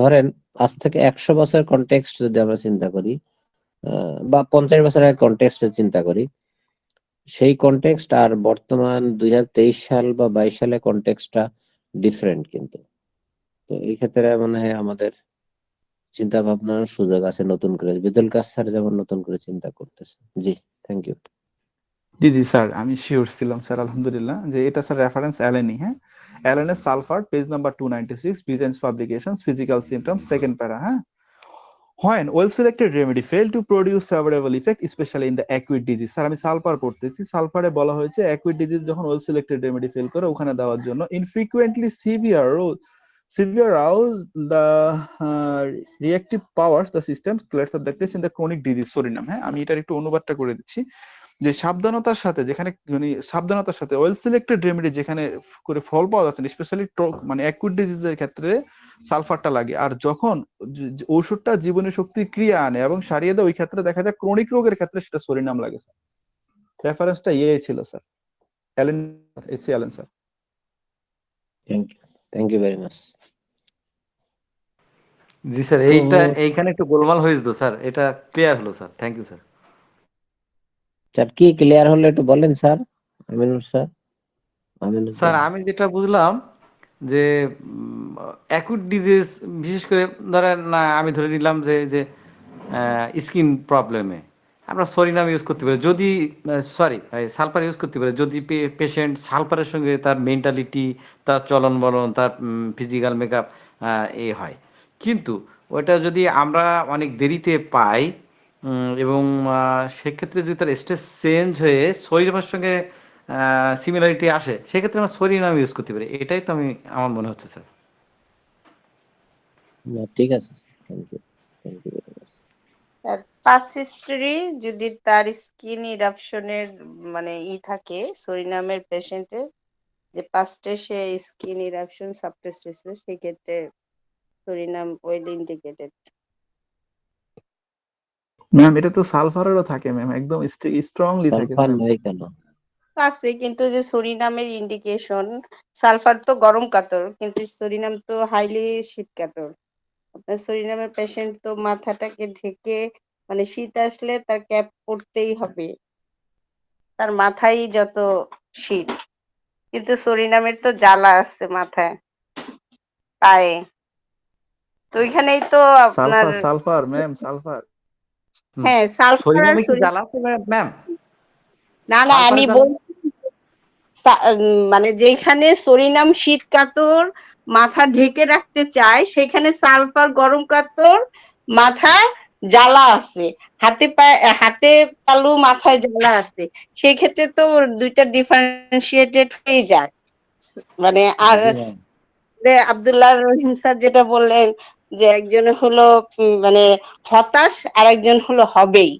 ধরেন আজ থেকে 100 বছর কনটেক্সট যদি আমরা চিন্তা করি, বা 50 বছর আগে কনটেক্সট চিন্তা করি, সেই কনটেক্সট আর বর্তমান 2023 সাল বা 22 সালে কনটেক্সটটা ডিফারেন্ট কিন্তু। তো এই ক্ষেত্রে মনে হয় আমাদের চিন্তা ভাবনার সুযোগ আছে নতুন করে, বিদুলকার স্যার যেমন নতুন করে চিন্তা করতেছে। জি, থ্যাংক ইউ। জি জি স্যার, আমি শিওর ছিলাম স্যার, আলহামদুলিল্লাহ, যে এটা স্যার রেফারেন্স অ্যালেনি। হ্যাঁ, অ্যালেনের সালফার, পেজ নাম্বার 296, বিজেন্স publications, physical symptoms, second para. হ্যাঁ, when well selected remedy fail to produce favorable effect especially in the acute disease। Sir আমি সালফার পড়তেছি, সালফারে বলা হয়েছে acute disease যখন well selected remedy ফেল করে ওখানে দেওয়ার জন্য infrequently severe rouse the reactive powers the system collects the test in the chronic disease psorinum. হ্যাঁ, আমি এটার একটু অনুবাদটা করে দিচ্ছি, যে সাবধানতার সাথে, যেখানে মানে সাবধানতার সাথে ওয়েল সিলেক্টেড রেমেডি যেখানে করে ফল পাওয়া যাচ্ছে, স্পেশালি মানে অ্যাকুট ডিজিজের ক্ষেত্রে সালফারটা লাগে। আর যখন ঔষধটা জীবনী শক্তির ক্রিয়া আনে এবং সারিয়ে দেয়, ওই ক্ষেত্রে দেখা যায় ক্রনিক রোগের ক্ষেত্রে সেটা সরিনাম লাগে। স্যার রেফারেন্সটা ছিল sir, Allen, AC Allen sir. Thank you very much. জি স্যার, এইখানে একটু গোলমাল হয়ে যেত স্যার, এটা ক্লিয়ার হলো sir, thank you sir. Sir কি ক্লিয়ার হলো একটু বলেন স্যার, আমিনুর স্যার। স্যার আমি যেটা বুঝলাম যে অ্যাকুট ডিজিজ, বিশেষ করে ধরেন না, আমি ধরে নিলাম যে স্কিন প্রবলেমে আমরা সরিনাম ইউজ করতে পারি, যদি সরি সালফার ইউজ করতে পারি যদি পেশেন্ট সালফারের সঙ্গে তার মেন্টালিটি, তার চলন বলন, তার ফিজিক্যাল মেকআপ হয়। কিন্তু ওটা যদি আমরা অনেক দেরিতে পাই, এবং সেক্ষেত্রে যদি তার স্টেজ চেঞ্জ হয়ে সরিনামের সঙ্গে সিমিলারিটি আসে, সেক্ষেত্রে আমরা সরিনাম ইউজ করতে পারি। এটাই তো আমার মনে হচ্ছে স্যার। ঠিক আছে, thank you, thank you very much. তার পাস্ট হিস্টরি যদি তার স্কিন ইরাপশনের মানে থাকে সরিনামের পেশেন্টের, যে পাস্টে সে স্কিন ইরাপশন সাপ্রেসড হয়েছে, সেক্ষেত্রে সরিনাম ওয়েল ইন্ডিকেটেড। ম্যাম এটা তো সালফারেরও থাকে ম্যাম, একদম স্ট্রংলি থাকে সালফার ম্যাম। নাই কেন? আছে, কিন্তু যে সরিনামের ইন্ডিকেশন, সালফার তো গরম কাতর, কিন্তু সরিনাম তো হাইলি শীত কাতর। আপনার সরিনামের পেশেন্ট তো মাথাটাকে ঢেকে, মানে শীত আসলে তার ক্যাপ পরতেই হবে, তার মাথায় যত শীত। কিন্তু সরিনামের তো জ্বালা আছে মাথায়, পায়ে, তো ওইখানেই তো আপনার। Sulphur ma'am, sulphur. হ্যাঁ, সালফার আর সরিনামে কি জ্বালা আছে ম্যাম? না না, আমি বলছি মানে যেখানে সরিনাম শীত কাতর মাথা ঢেকে রাখতে চায়, সেখানে সালফার গরম কাতর মাথা জ্বালা আছে, হাতে তালু মাথায় জ্বালা আছে, সেই ক্ষেত্রে তো দুইটা ডিফারেন্সিয়েটেড হয়ে যায়। মানে আর আব্দুল্লাহ রহিম স্যার যেটা বললেন, যে একজন হলো মানে হতাশ, আর একজন হলো হবেই,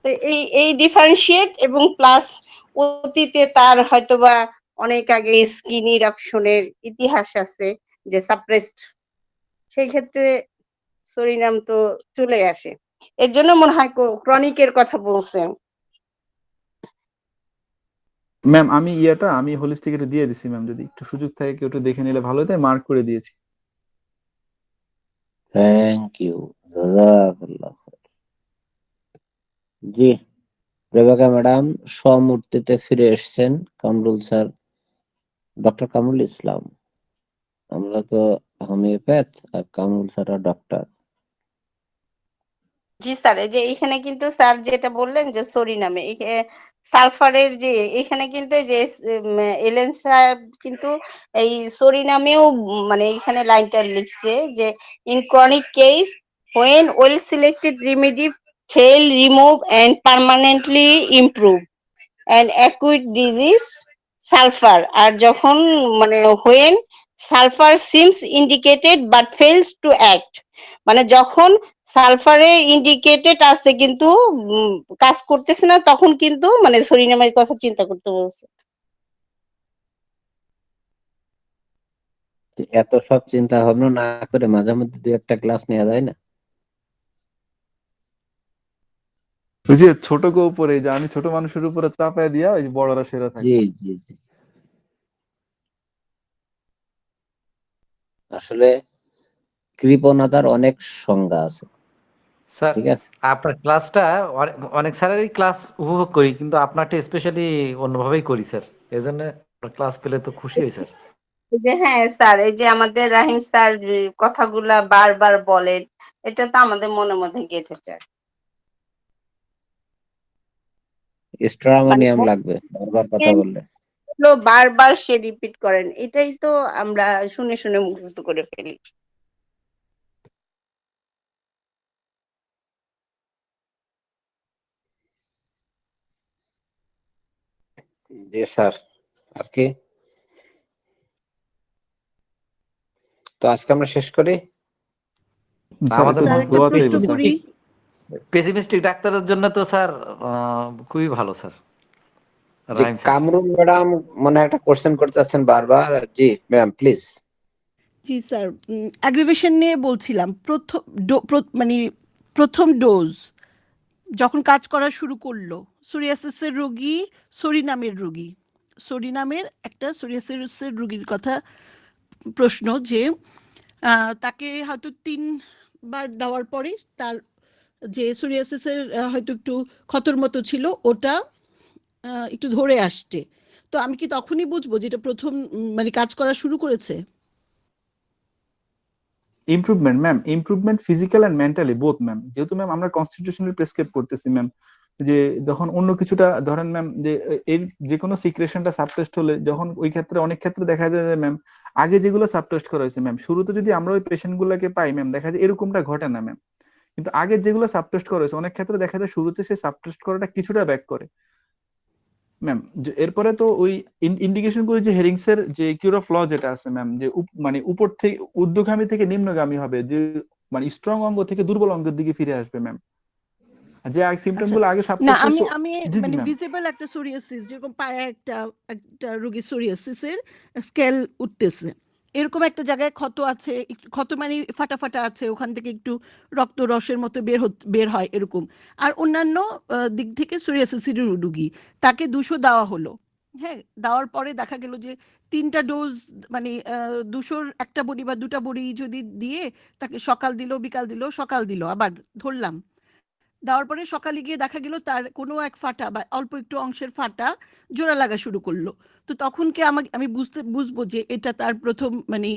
তো এই ডিফারেন্সিয়েট, এবং প্লাস অতীতে তার হয়তোবা অনেক আগে স্কিন ইরাপশনের ইতিহাস আছে যে সাপ্রেসড, সেই ক্ষেত্রে সরিনাম তো চলে আসে। এর জন্য মনে হয় ক্রনিকের কথা বলছেন। ম্যাম আমি হোলিস্টিক এটা দিয়ে দিছি ম্যাম, যদি একটু সুযোগ থাকে কেউ একটু দেখে নিলে ভালো হতো, মার্ক করে দিয়েছি। থ্যাংক ইউ, জাযাকাল্লাহ। জি, রেবেকা ম্যাডাম স্বমূর্তিতে ফিরে এসেছেন। Kamrul sir, doctor Kamrul Islam. আমরা তো হোমিওপ্যাথ আর কামরুল স্যার ডক্টর। জি স্যার, এই যে এখানে কিন্তু স্যার যেটা বললেন যে সরিনামে সালফারের যে এখানে কিন্তু এই যে এলেন সাহেব কিন্তু এই সরিনামেও মানে এখানে লাইনটা লিখছে যে in chronic case when well selected remedy fail remove and permanently improve and acute disease sulphur, আর যখন মানে when sulphur seems indicated but fails to act, মানে যখন সালফারে ইন্ডিকেটেড আছে কিন্তু কাজ করতেছে না, তখন কিন্তু মানে সরিনামের কথা চিন্তা করতে বলছে। এত সব চিন্তা ভাবনা না করে মাঝে মধ্যে দু একটা ক্লাস নেওয়া যায় না? ওই যে ছোট গো উপরে, যে আমি ছোট মানুষের উপরে চাপায় দিয়া ওই যে বড়রা সেরা জি থাকে। জি জি, আসলে কৃপণতার অনেক সংজ্ঞা আছে, স্যার ঠিক আছে? আপনার ক্লাসটা অনেক স্যারেরই ক্লাস উপভোগ করি, কিন্তু আপনারটা স্পেশালি অন্যভাবেই করি স্যার। এই জন্য ক্লাস পেলে তো খুশি হই স্যার। এই যে হ্যাঁ স্যার, এই যে আমাদের রাহিম স্যার যে কথাগুলা বারবার বলেন, এটা তো আমাদের মনের মধ্যে গেঁথে যায়। মানে স্ট্রামোনিয়াম লাগবে বারবার কথা বললে। বারবার সে রিপিট করেন, এটাই তো আমরা শুনে শুনে মুখস্থ করে ফেলি। জি স্যার, আর কি? তো আজকে আমরা শেষ করি। স্যার আমাদের একটু স্যার একটা দোয়া চাইবো প্রশ্ন স্যার। করি। পেসিমিস্টিক ডাক্তারের জন্য তো স্যার খুবই ভালো স্যার জি, রাহিম স্যার। কামরুল ম্যাডাম মনে হয় একটা কোশ্চেন করতে চাচ্ছেন বারবার। জি ম্যাম প্লিজ। জি স্যার, অ্যাগ্রিভেশন নিয়ে বলছিলাম। মানে প্রথম ডোজ যখন কাজ করা শুরু করলো, সোরিয়াসিসের রোগী, সরিনামের রোগী, সরিনামের একটা সোরিয়াসিসের রোগীর কথা প্রশ্ন, যে তাকে হয়তো 3বার দেওয়ার পরে তার যে সোরিয়াসিসের হয়তো একটু ক্ষতর মতো ছিল, ওটা একটু ধরে আসছে। তো আমি কি তখনই বুঝবো যেটা প্রথম মানে কাজ করা শুরু করেছে? Improvement ma'am, improvement physical and mentally both ma'am. যেহেতু ম্যাম আমরা কনস্টিটিউশনাল প্রেসক্রাইব করতেছি ম্যাম, যে যখন অন্য কিছুটা ধরেন ম্যাম, যে এর যে কোনো সিক্রেশনটা সাবটেস্ট হলে, যখন ওই ক্ষেত্রে অনেক ক্ষেত্রে দেখা যায় যে ম্যাম আগে যেগুলো সাবটেস্ট করা হয়েছে ম্যাম, শুরুতে যদি আমরা ওই পেশেন্ট গুলোকে পাই ম্যাম, দেখা যায় এরকমটা ঘটে না ম্যাম। কিন্তু আগে যেগুলো সাবটেস্ট করা হয়েছে অনেক ক্ষেত্রে দেখা যায় শুরুতে সেই সাবটেস্ট করাটা কিছুটা ব্যাক করে ম্যাম। এরপরে তো ওই ইন্ডিকেশন করে যে হেরিংস এর যে কিউর অফ ল যেটা আছে ম্যাম, যে মানে উপর থেকে ঊর্ধ্বগামী থেকে নিম্নগামী হবে, যে মানে স্ট্রং অঙ্গ থেকে দুর্বল অঙ্গের দিকে ফিরে আসবে ম্যাম, যে সিমটম আচ্ছা, গুলো আগে না সাবটেস্ট আমি করছে। আমি জি জি মানে ম্যাম। ভিজিবল একটা সোরিয়াসিস, যেরকম পায়ে একটা একটা রোগীর সোরিয়াসিসের স্কেল উঠতেছে, এরকম একটা জায়গায় ক্ষত আছে, ক্ষত মানে ফাটা ফাটা আছে, ওখান থেকে একটু রক্ত রসের মতো বের হয় এরকম। আর অন্যান্য দিক থেকে সোরিয়াসিসের রোগী, তাকে 200 দেওয়া হলো। হ্যাঁ, দেওয়ার পরে দেখা গেল যে 3টা ডোজ, মানে 200-র একটা বড়ি বা 2টা বড়ি যদি দিয়ে তাকে সকাল দিল, বিকাল দিল, সকাল দিল, আবার ধরলাম, দেওয়ার পরে সকালে গিয়ে দেখা গেল তার কোনো এক ফাটা বা অল্প একটু অংশের ফাটা জোড়া লাগা শুরু করলো। তো তখন কি আমি বুঝবো যে এটা তার প্রথম মানে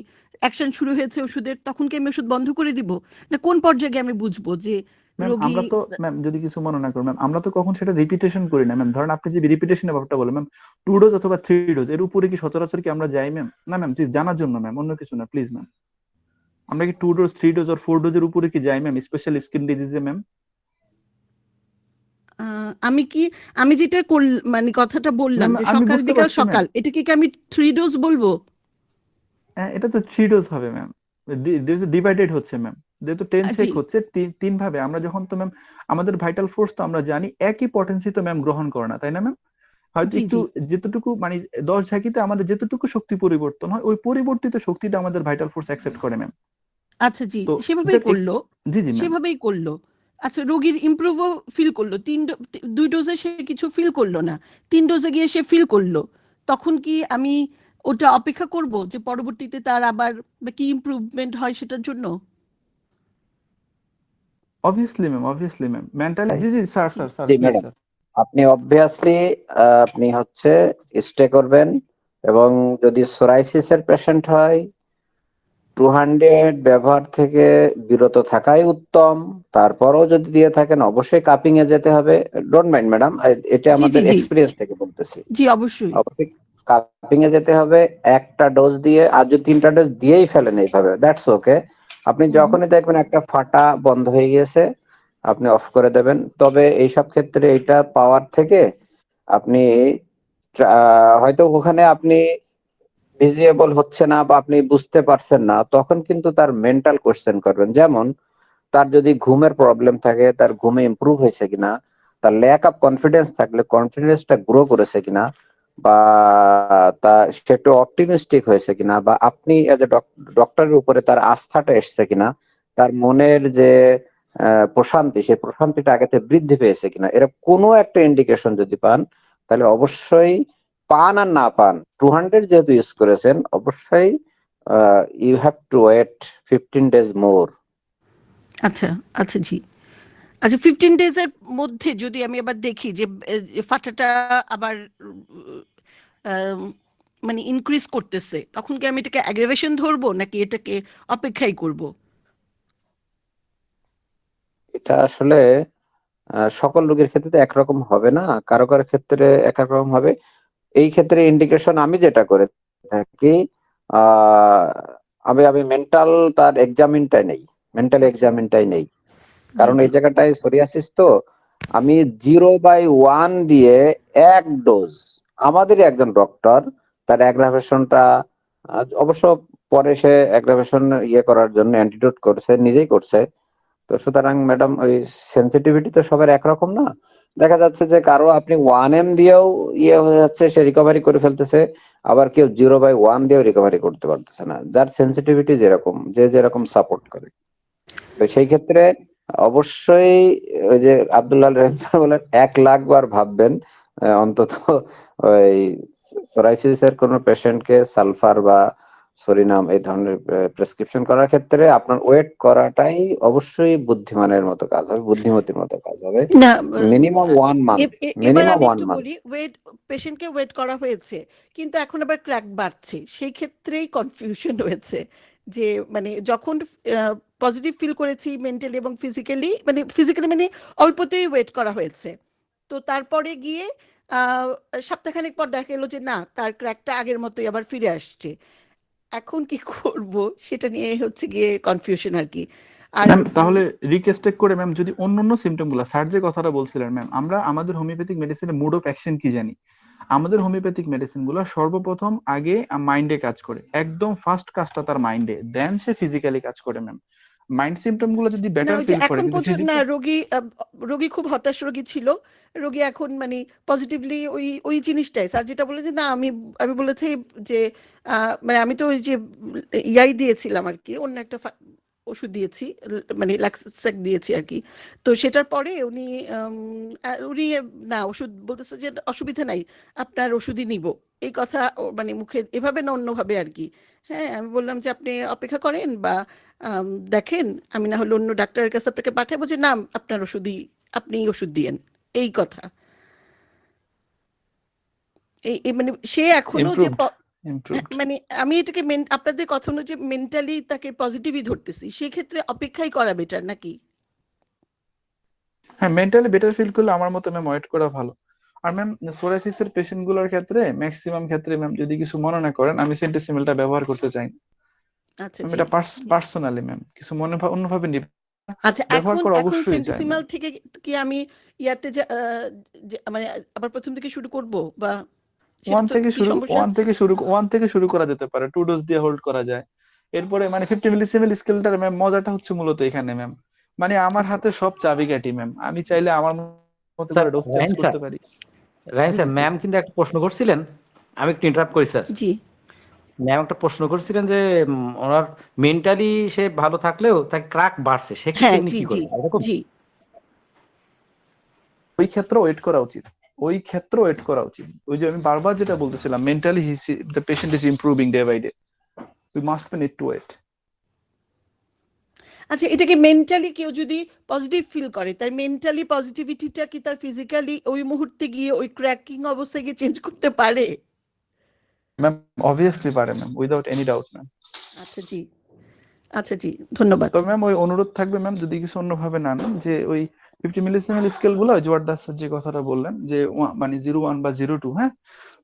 অ্যাকশন শুরু হয়েছে ওষুধের, তখন কি আমি ওষুধ বন্ধ করে দিব? না কোন পর্যায়ে আমি বুঝবো যে ম্যাম রোগী? আমরা তো ম্যাম যদি কিছু মনে না করেন ম্যাম, আমরা তো কখন সেটা রিপিটেশন করি না ম্যাম। ধরেন আপনি যে রিপিটেশনের ব্যাপারটা বলেন ম্যাম, 2 ডোজ অথবা 3 ডোজ এর উপরে কি সচরাচর কি আমরা যাই ম্যাম? না ম্যাম, প্লিজ জানার জন্য ম্যাম, অন্য কিছু না প্লিজ ম্যাম। আমরা কি 2 ডোজ 3 ডোজ আর 4 ডোজের উপরে কি যাই ম্যাম স্পেশাল স্কিন ডিজিজে ম্যাম? আমি কি, আমি যেটা মানে কথাটা বললাম ম্যাম যে আমি সকাল বুঝতে বিকাল পারছি ম্যাম। সকাল, এটাকে কি আমি 3 ডোজ বলবো? হ্যাঁ, এটা তো 3 ডোজ হবে ম্যাম, ডিভাইডেড হচ্ছে ম্যাম, যেহেতু 10 জি সেক হচ্ছে তিন ভাবে। আমরা যখন তো ম্যাম আমাদের ভাইটাল ফোর্স তো আমরা জানি একই পটেন্সি তো ম্যাম গ্রহণ করে না, তাই না ম্যাম? হয়তো জি একটু জি যেতটুকু মানে 10 ঝাঁকিতে আমাদের যেতটুকু শক্তি পরিবর্তন হয়, ওই পরিবর্তিত শক্তিটা আমাদের ভাইটাল ফোর্স অ্যাকসেপ্ট করে ম্যাম। আচ্ছা, জি তো সেভাবেই করলো, জি জি ম্যাম। সেভাবেই করলো। আচ্ছা, রোগীর ইমপ্রুভও ফিল করলো, 2 ডোজে সে কিছু ফিল করলো না, 3 ডোজে গিয়ে সে ফিল করলো, তখন কি আমি ওটা অপেক্ষা করব যে পরবর্তীতে তার আবার কি ইমপ্রুভমেন্ট হয় সেটার জন্য? অবভিয়াসলি ম্যাম মেন্টালি, জি জি sir G please madam, sir. আপনি অবভিয়াসলি আপনি হচ্ছে স্টে করবেন, এবং যদি সোরাইসিসের পেশেন্ট হয় 200 ব্যবহার থেকে বিরত থাকাই উত্তম। তারপরও যদি দিয়ে থাকেন অবশ্যই কাপিং এ যেতে হবে। ডোন্ট মাইন্ড ম্যাডাম, এটা জি আমাদের জি জি এক্সপিরিয়েন্স থেকে বলতেছি। জি অবশ্যই। অবশ্যই কাপিং এ যেতে হবে, একটা ডোজ দিয়ে, আর যদি 3টা ডোজ দিয়েই ফেলেন এইভাবে, দ্যাটস ওকে। আপনি হুম। যখনই দেখবেন একটা ফাটা বন্ধ হয়ে গিয়েছে আপনি অফ করে দেবেন। তবে এইসব ক্ষেত্রে এটা পাওয়ার থেকে আপনি হয়তো ওখানে আপনি ভিজিবল হচ্ছে না বা আপনি বুঝতে পারছেন না, তখন কিন্তু তার মেন্টাল কোশ্চেন করবেন। যেমন তার যদি ঘুমের প্রবলেম থাকে, তার ঘুমে ইমপ্রুভ হয়েছে কিনা, তার ল্যাক অফ কনফিডেন্স থাকলে কনফিডেন্সটা গ্রো করেছে কিনা, বা সে একটু অপটিমিস্টিক হয়েছে কিনা, বা আপনি এজ এ ডক্টরের উপরে তার আস্থাটা এসছে কিনা, তার মনের যে প্রশান্তি, সেই প্রশান্তিটা আগে থেকে বৃদ্ধি পেয়েছে কিনা, এরা কোনো একটা ইন্ডিকেশন যদি পান, তাহলে অবশ্যই, পান আর না পান, 200 যেহেতু ইউজ করেছেন, অবশ্যই you have to wait 15 days more. আচ্ছা আচ্ছা জি। আচ্ছা 15 ডেজ এর মধ্যে যদি আমি আবার দেখি যে ফাটাটা আবার আম, মানে ইনক্রিজ করতেছে, তখন কি আমি এটাকে অ্যাগ্রাভেশন ধরবো নাকি এটাকে অপেক্ষাই করব? এটা আসলে সকল রোগীর ক্ষেত্রে তো একরকম হবে না, কারো কারো ক্ষেত্রে এক এক রকম হবে। এই ক্ষেত্রে ইন্ডিকেশন আমি যেটা করে থাকি, আহ, আমি মেন্টাল তার এক্সামিনটাই নেই, মেন্টাল আচ্ছা এক্সামিনটাই নেই। জি কারণ জি এই জায়গাটায় সোরিয়াসিস তো, আমি 0/1 দিয়ে এক ডোজ, আমাদেরই একজন ডক্টর তার অ্যাগ্রাভেশনটা, অবশ্য পরে সে অ্যাগ্রাভেশন ইয়ে করার জন্য অ্যান্টিডোট করছে, নিজেই করছে। তো সুতরাং ম্যাডাম, ওই সেন্সিটিভিটি তো সবার একরকম না। দেখা যাচ্ছে যে কারো আপনি 1M দিয়েও ইয়ে হয়ে যাচ্ছে, সে রিকভারি করে ফেলতেছে, আবার কেউ 0/1 দিয়েও রিকভারি করতে পারতেছে না, যার সেন্সিটিভিটি যেরকম, যে যেরকম সাপোর্ট করে। তো সেই ক্ষেত্রে অবশ্যই ওই যে আব্দুল্লাহ রহিম স্যার বলেন, 1,00,000 বার ভাববেন অন্তত ওই সোরাইসিস এর কোন পেশেন্টকে সালফার বা সরিনাম এই ধরনের প্রেসক্রিপশন করার ক্ষেত্রে আপনার ওয়েট করাটাই অবশ্যই বুদ্ধিমানের মতো কাজ হবে, বুদ্ধিমতির মতো কাজ হবে। না মিনিমাম 1 মান্থ, এবার মিনিমাম আমি 1 একটু মান্থ। বলি, পেশেন্টকে ওয়েট করা হয়েছে কিন্তু এখন আবার ক্র্যাক বাড়ছে, সেই ক্ষেত্রেই কনফিউশন হয়েছে যে মানে যখন পজিটিভ ফিল করেছি মেন্টালি এবং ফিজিক্যালি, মানে ফিজিক্যালি মানে অল্পতেই ওয়েট করা হয়েছে, তো তারপরে গিয়ে আহ, সপ্তাহখানেক পর দেখা গেলো যে না, তার ক্র্যাকটা আগের মতোই আবার ফিরে আসছে। এখন কি করব সেটা নিয়ে হচ্ছে গিয়ে কনফিউশন আর কি। আর ম্যাম তাহলে রিকোয়েস্ট করে ম্যাম, যদি অন্য সিমটম গুলা স্যার যে কথাটা বলছিলেন ম্যাম, আমরা আমাদের হোমিওপ্যাথিক মেডিসিনের মোড অফ অ্যাকশন কি জানি? আমাদের হোমিওপ্যাথিক মেডিসিন গুলো সর্বপ্রথম আগে মাইন্ডে কাজ করে, একদম ফার্স্ট কাজটা তার মাইন্ডে, দেন সে ফিজিক্যালি কাজ করে ম্যাম। মাইন্ড সিমটম গুলো যদি না বেটার ওই যে ফিল করে এখন কিন্তু পর্যন্ত না, ফিজিক্যাল। রোগী খুব হতাশ রোগী ছিল। রোগী এখন মানে পজিটিভলি ওই ওই জিনিসটাই স্যার যেটা বলে যে না, আমি আমি বলেছি যে মানে আমি তো ওই যে ইয়াই দিয়েছিলাম আর কি, অন্য একটা ওষুধ দিয়েছি, মানে লাক্সেক দিয়েছি আর কি। তো সেটার পরে উনি উনি না ওষুধ বলতেছে যে অসুবিধা নাই, আপনার ওষুধই নিব, এই কথা মানে মুখে এভাবে না অন্যভাবে আর কি। হ্যাঁ আমি বললাম যে আপনি অপেক্ষা করেন বা দেখেন, আমি না হলে অন্য ডাক্তারের কাছে আপনাকে পাঠাবো, যে না আপনার ওষুধই, আপনি ওষুধ দিয়েন, এই কথা। এই এই মানে সে এখনো যে ইমপ্রুভড ইমপ্রুভড মানে আমি এটাকে আপনাদের কথা অনুযায়ী মেন্টালি তাকে পজিটিভই ধরতেছি, সেই ক্ষেত্রে অপেক্ষাই করা বেটার নাকি? হ্যাঁ, মেন্টালি বেটার ফিল করলে আমার মতে ম্যাম ওয়েট করা ভালো। আর ম্যাম সোরাইসিস এর পেশেন্ট গুলোর ক্ষেত্রে ম্যাক্সিমাম ক্ষেত্রে ম্যাম যদি কিছু মনে না করেন, আমি সেন্টিসিমেলটা ব্যবহার করতে চাই না। আচ্ছা ম্যাম জি এটা জি। পার্সোনালি ম্যাম কিছু অন্যভাবে নিবে না। আচ্ছা ব্যবহার এখন করা এখন অবশ্যই যায় সেন্টিসিমাল ম্যাম। থেকে কি আমি ইয়াতে মানে আবার প্রথম থেকে শুরু করব বা সেটা ওয়ান তো থেকে কি শুরু সমস্যা ওয়ান আছে? থেকে শুরু ওয়ান থেকে শুরু করা যেতে পারে, 2 ডোজ দিয়ে হোল্ড করা যায়। এরপরে মানে 50 মিলিসিমেল স্কেলটার ম্যাম মজাটা হচ্ছে মূলত এখানে ম্যাম, মানে আমার আচ্ছা হাতে সব চাবিকাঠি ম্যাম, আমি চাইলে আমার মতো স্যার করে ডোজ চেঞ্জ রাহিম স্যার, করতে পারি। রাহিম জি জি স্যার প্লিজ। ম্যাম কিন্তু একটা প্রশ্ন করছিলেন, আমি একটু ইন্টারাপ্ট করি স্যার। জি ম্যাম একটা প্রশ্ন করছিলেন যে ওনার মেন্টালি সে ভালো থাকলেও তাকে ক্রাক বাড়ছে, সেক্ষেত্রে হ্যাঁ উনি জি কি জি করবেন এরকম? জি। ওই ক্ষেত্রে ওয়েট করা উচিত, ওই ক্ষেত্রে ওয়েট করা উচিত। ওই যে আমি বারবার যেটা বলতেছিলাম, mentally the patient is improving day by day, we must be need to wait. আচ্ছা, এটাকে মেন্টালি কেউ যদি পজিটিভ ফিল করে, তার মেন্টালি পজিটিভিটিটা কি তার ফিজিক্যালি ওই মুহূর্তে গিয়ে ওই ক্র্যাকিং অবস্থায় গিয়ে চেঞ্জ করতে পারে? ম্যাম অবভিয়াসলি পারে ma'am, without any doubt ma'am. আচ্ছা জি, আচ্ছা জি, ধন্যবাদ। তো ম্যাম ওই অনুরোধ থাকবে ম্যাম, যদি কিছু অন্যভাবে না নেন, যে ওই 50 মিলিসিমেল স্কেল গুলো জোয়ার দাস যে কথাটা বললেন যে মানে 01 বা 02, হ্যাঁ,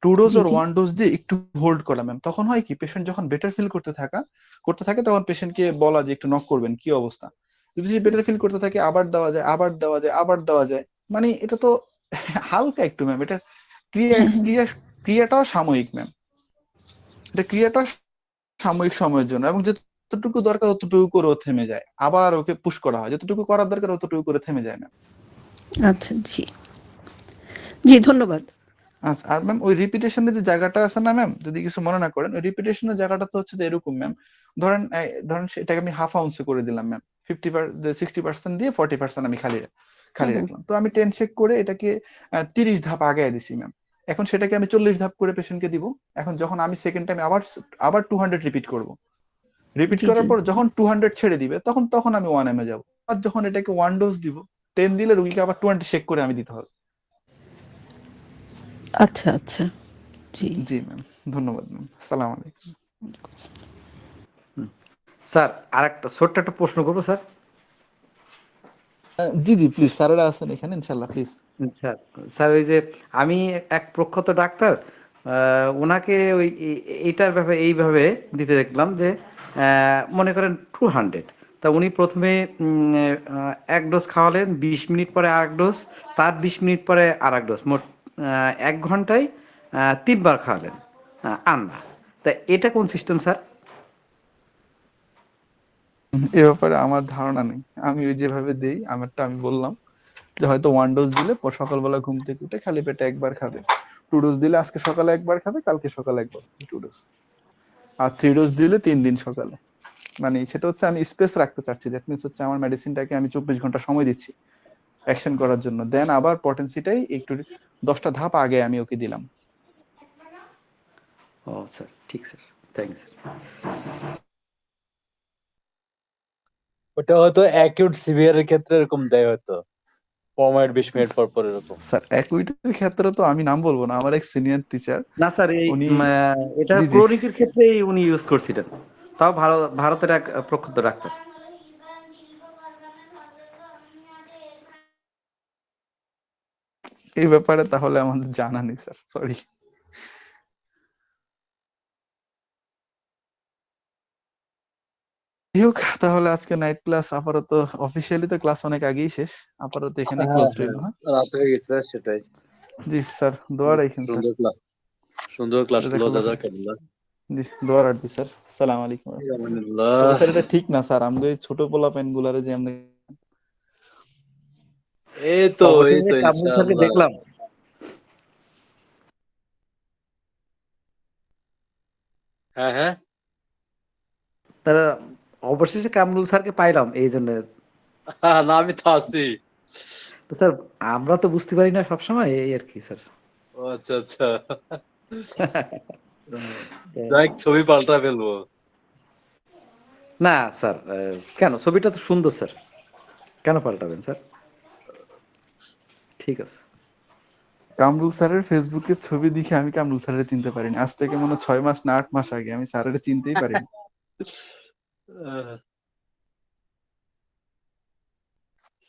2 ডোজ জি আর জি 1 ডোজ দিয়ে একটু হোল্ড করা ম্যাম। তখন হয় কি, পেশেন্ট যখন বেটার ফিল করতে থাকে তখন পেশেন্টকে বলা যে একটু নক করবেন, কি অবস্থা। যদি সে বেটার ফিল করতে থাকে আবার দেওয়া যায়, আবার দেওয়া যায়, আবার দেওয়া যায়। মানে এটা তো হালকা একটু ম্যাম, এটা ক্রিয়াটাও সাময়িক ম্যাম, এটা ক্রিয়াটা সাময়িক সময়ের জন্য, এবং যতটুকু দরকার ততটুকু করে ও থেমে যায়, আবার ওকে পুশ করা হয়, যতটুকু করার দরকার ততটুকু করে থেমে যায় ম্যাম। আচ্ছা জি জি, ধন্যবাদ। আচ্ছা, আর ম্যাম ওই রিপিটেশনের যে জায়গাটা আছে না ম্যাম, যদি কিছু মনে না করেন, ওই রিপিটেশনের জায়গাটা তো হচ্ছে যে এরকম ম্যাম, ধরেন সেটাকে আমি হাফ আউন্সে করে দিলাম ম্যাম, 60% দিয়ে 40% আমি খালি হুম, রাখলাম। তো আমি 10 শেক করে এটাকে 30 ধাপ আগায় দিছি ম্যাম। এখন সেটাকে আমি 40 ধাপ করে পেশেন্টকে দিব। এখন যখন আমি সেকেন্ড টাইম আবার 200 রিপিট করব, রিপিট জি করার জি, পর যখন 200 ছেড়ে দিবে, তখন আমি 1 এম এ যাব। আর যখন এটাকে 1 ডোজ দিব, 10 দিলে রুগীকে আবার 20 শেক করে আমি দিতে হবে। আচ্ছা আচ্ছা, জি। জি ম্যাম, ধন্যবাদ ম্যাম, আসসালামু আলাইকুম। স্যার আরেকটা ছোট্ট একটা প্রশ্ন করবো স্যার। জি জি প্লিজ, স্যারেরা আছেন এখানে ইনশাল্লাহ, প্লিজ। স্যার স্যার ওই যে আমি এক প্রখ্যাত ডাক্তার, ওনাকে ওই এইটার ব্যাপারে এইভাবে দিতে দেখলাম যে মনে করেন 200, তা উনি প্রথমে 1 ডোজ খাওয়ালেন, 20 মিনিট পরে আরেক ডোজ, তার 20 মিনিট পরে আরেক ডোজ, মোট 1 ঘন্টায় 3বার খাওয়ালেন আন্না। তা এটা কোন সিস্টেম স্যার? এ ব্যাপারে আমার ধারণা নেই, আমি ওই যেভাবে দেই আমারটা আমি বললাম, যে হয়তো 1 ডোজ দিলে সকালবেলা ঘুম থেকে উঠে খালি পেটে একবার খাবে, 2 ডোজ দিলে আজকে সকালে একবার খাবে, কালকে সকালে একবার, 2 ডোজ। আর 3 ডোজ দিলে 3 দিন সকালে। মানে সেটা হচ্ছে আমি স্পেস রাখতে চাচ্ছি, দ্যাট মিনস হচ্ছে আমার মেডিসিনটাকে আমি 24 ঘন্টা সময় দিচ্ছি অ্যাকশন করার জন্য, দেন আবার পটেন্সিটাই একটু 10টা ধাপ আগে আমি ওকে দিলাম। ও স্যার, ঠিক স্যার, থ্যাংক ইউ স্যার। ওটা হয়তো অ্যাকিউট সিভিয়ারের ক্ষেত্রে এরকম দেয়, হয়তো 15 মিনিট 20 মিনিট পর পর এরকম। স্যার অ্যাকুইটের ক্ষেত্রে তো আমি নাম বলবো না, আমার এক সিনিয়র টিচার না স্যার, এই উনি, এটা জি জি, ক্রনিকের ক্ষেত্রেই উনি ইউজ করছিলেন, তাও ভারতের এক প্রখ্যাত ডাক্তার। এই ব্যাপারে তাহলে আমাদের জানা নেই স্যার, সরি। হোক, তাহলে আজকে নাইট ক্লাস আপাতত, অফিসিয়ালি তো ক্লাস অনেক আগেই শেষ, আপাতত এখানেই হ্যাঁ ক্লোজ হ্যাঁ, রইল। হ্যাঁ রাত হয়ে গেছে, সেটাই। জি স্যার, দোয়া রাখেন স্যার। সুন্দর ক্লাস হলো, জাযাকাল্লাহ খাইর। জাযাকাল্লাহ। জি, দোয়া রাখবি স্যার, আসসালামু আলাইকুম। ইয়ামানিল্লাহ। তবে স্যার এটা ঠিক না স্যার, আমাদের এই ছোট পোলা পেন গুলারে যে আমরা এই তো অবশেষে কামরুল স্যারকে ইনশাআল্লাহ। দেখলাম। হ্যাঁ হ্যাঁ, তারা অবশেষে কামরুল স্যারকে পাইলাম, এই জন্য। না আমি তো আছি। তো স্যার আমরা তো বুঝতে পারি না সবসময়, এই আর কি স্যার। ও আচ্ছা আচ্ছা, যাই ছবি পাল্টা ফেলবো। না স্যার, কেন, ছবিটা তো সুন্দর স্যার, কেন পাল্টাবেন স্যার? ঠিক আছে। কামরুল স্যারের ফেসবুকের ছবি দেখে আমি কামরুল স্যারের চিনতে পারিনি, আজ থেকে মনে হয় 6 মাস না 8 মাস আগে আমি স্যারের চিনতেই পারিনি। আহ,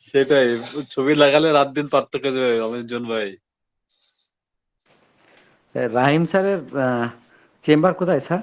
সেটাই, ছবি লাগালে রাত দিন পার্থক্য দেবে অমিতজন ভাই। রাহিম স্যারের চেম্বার কোথায় স্যার?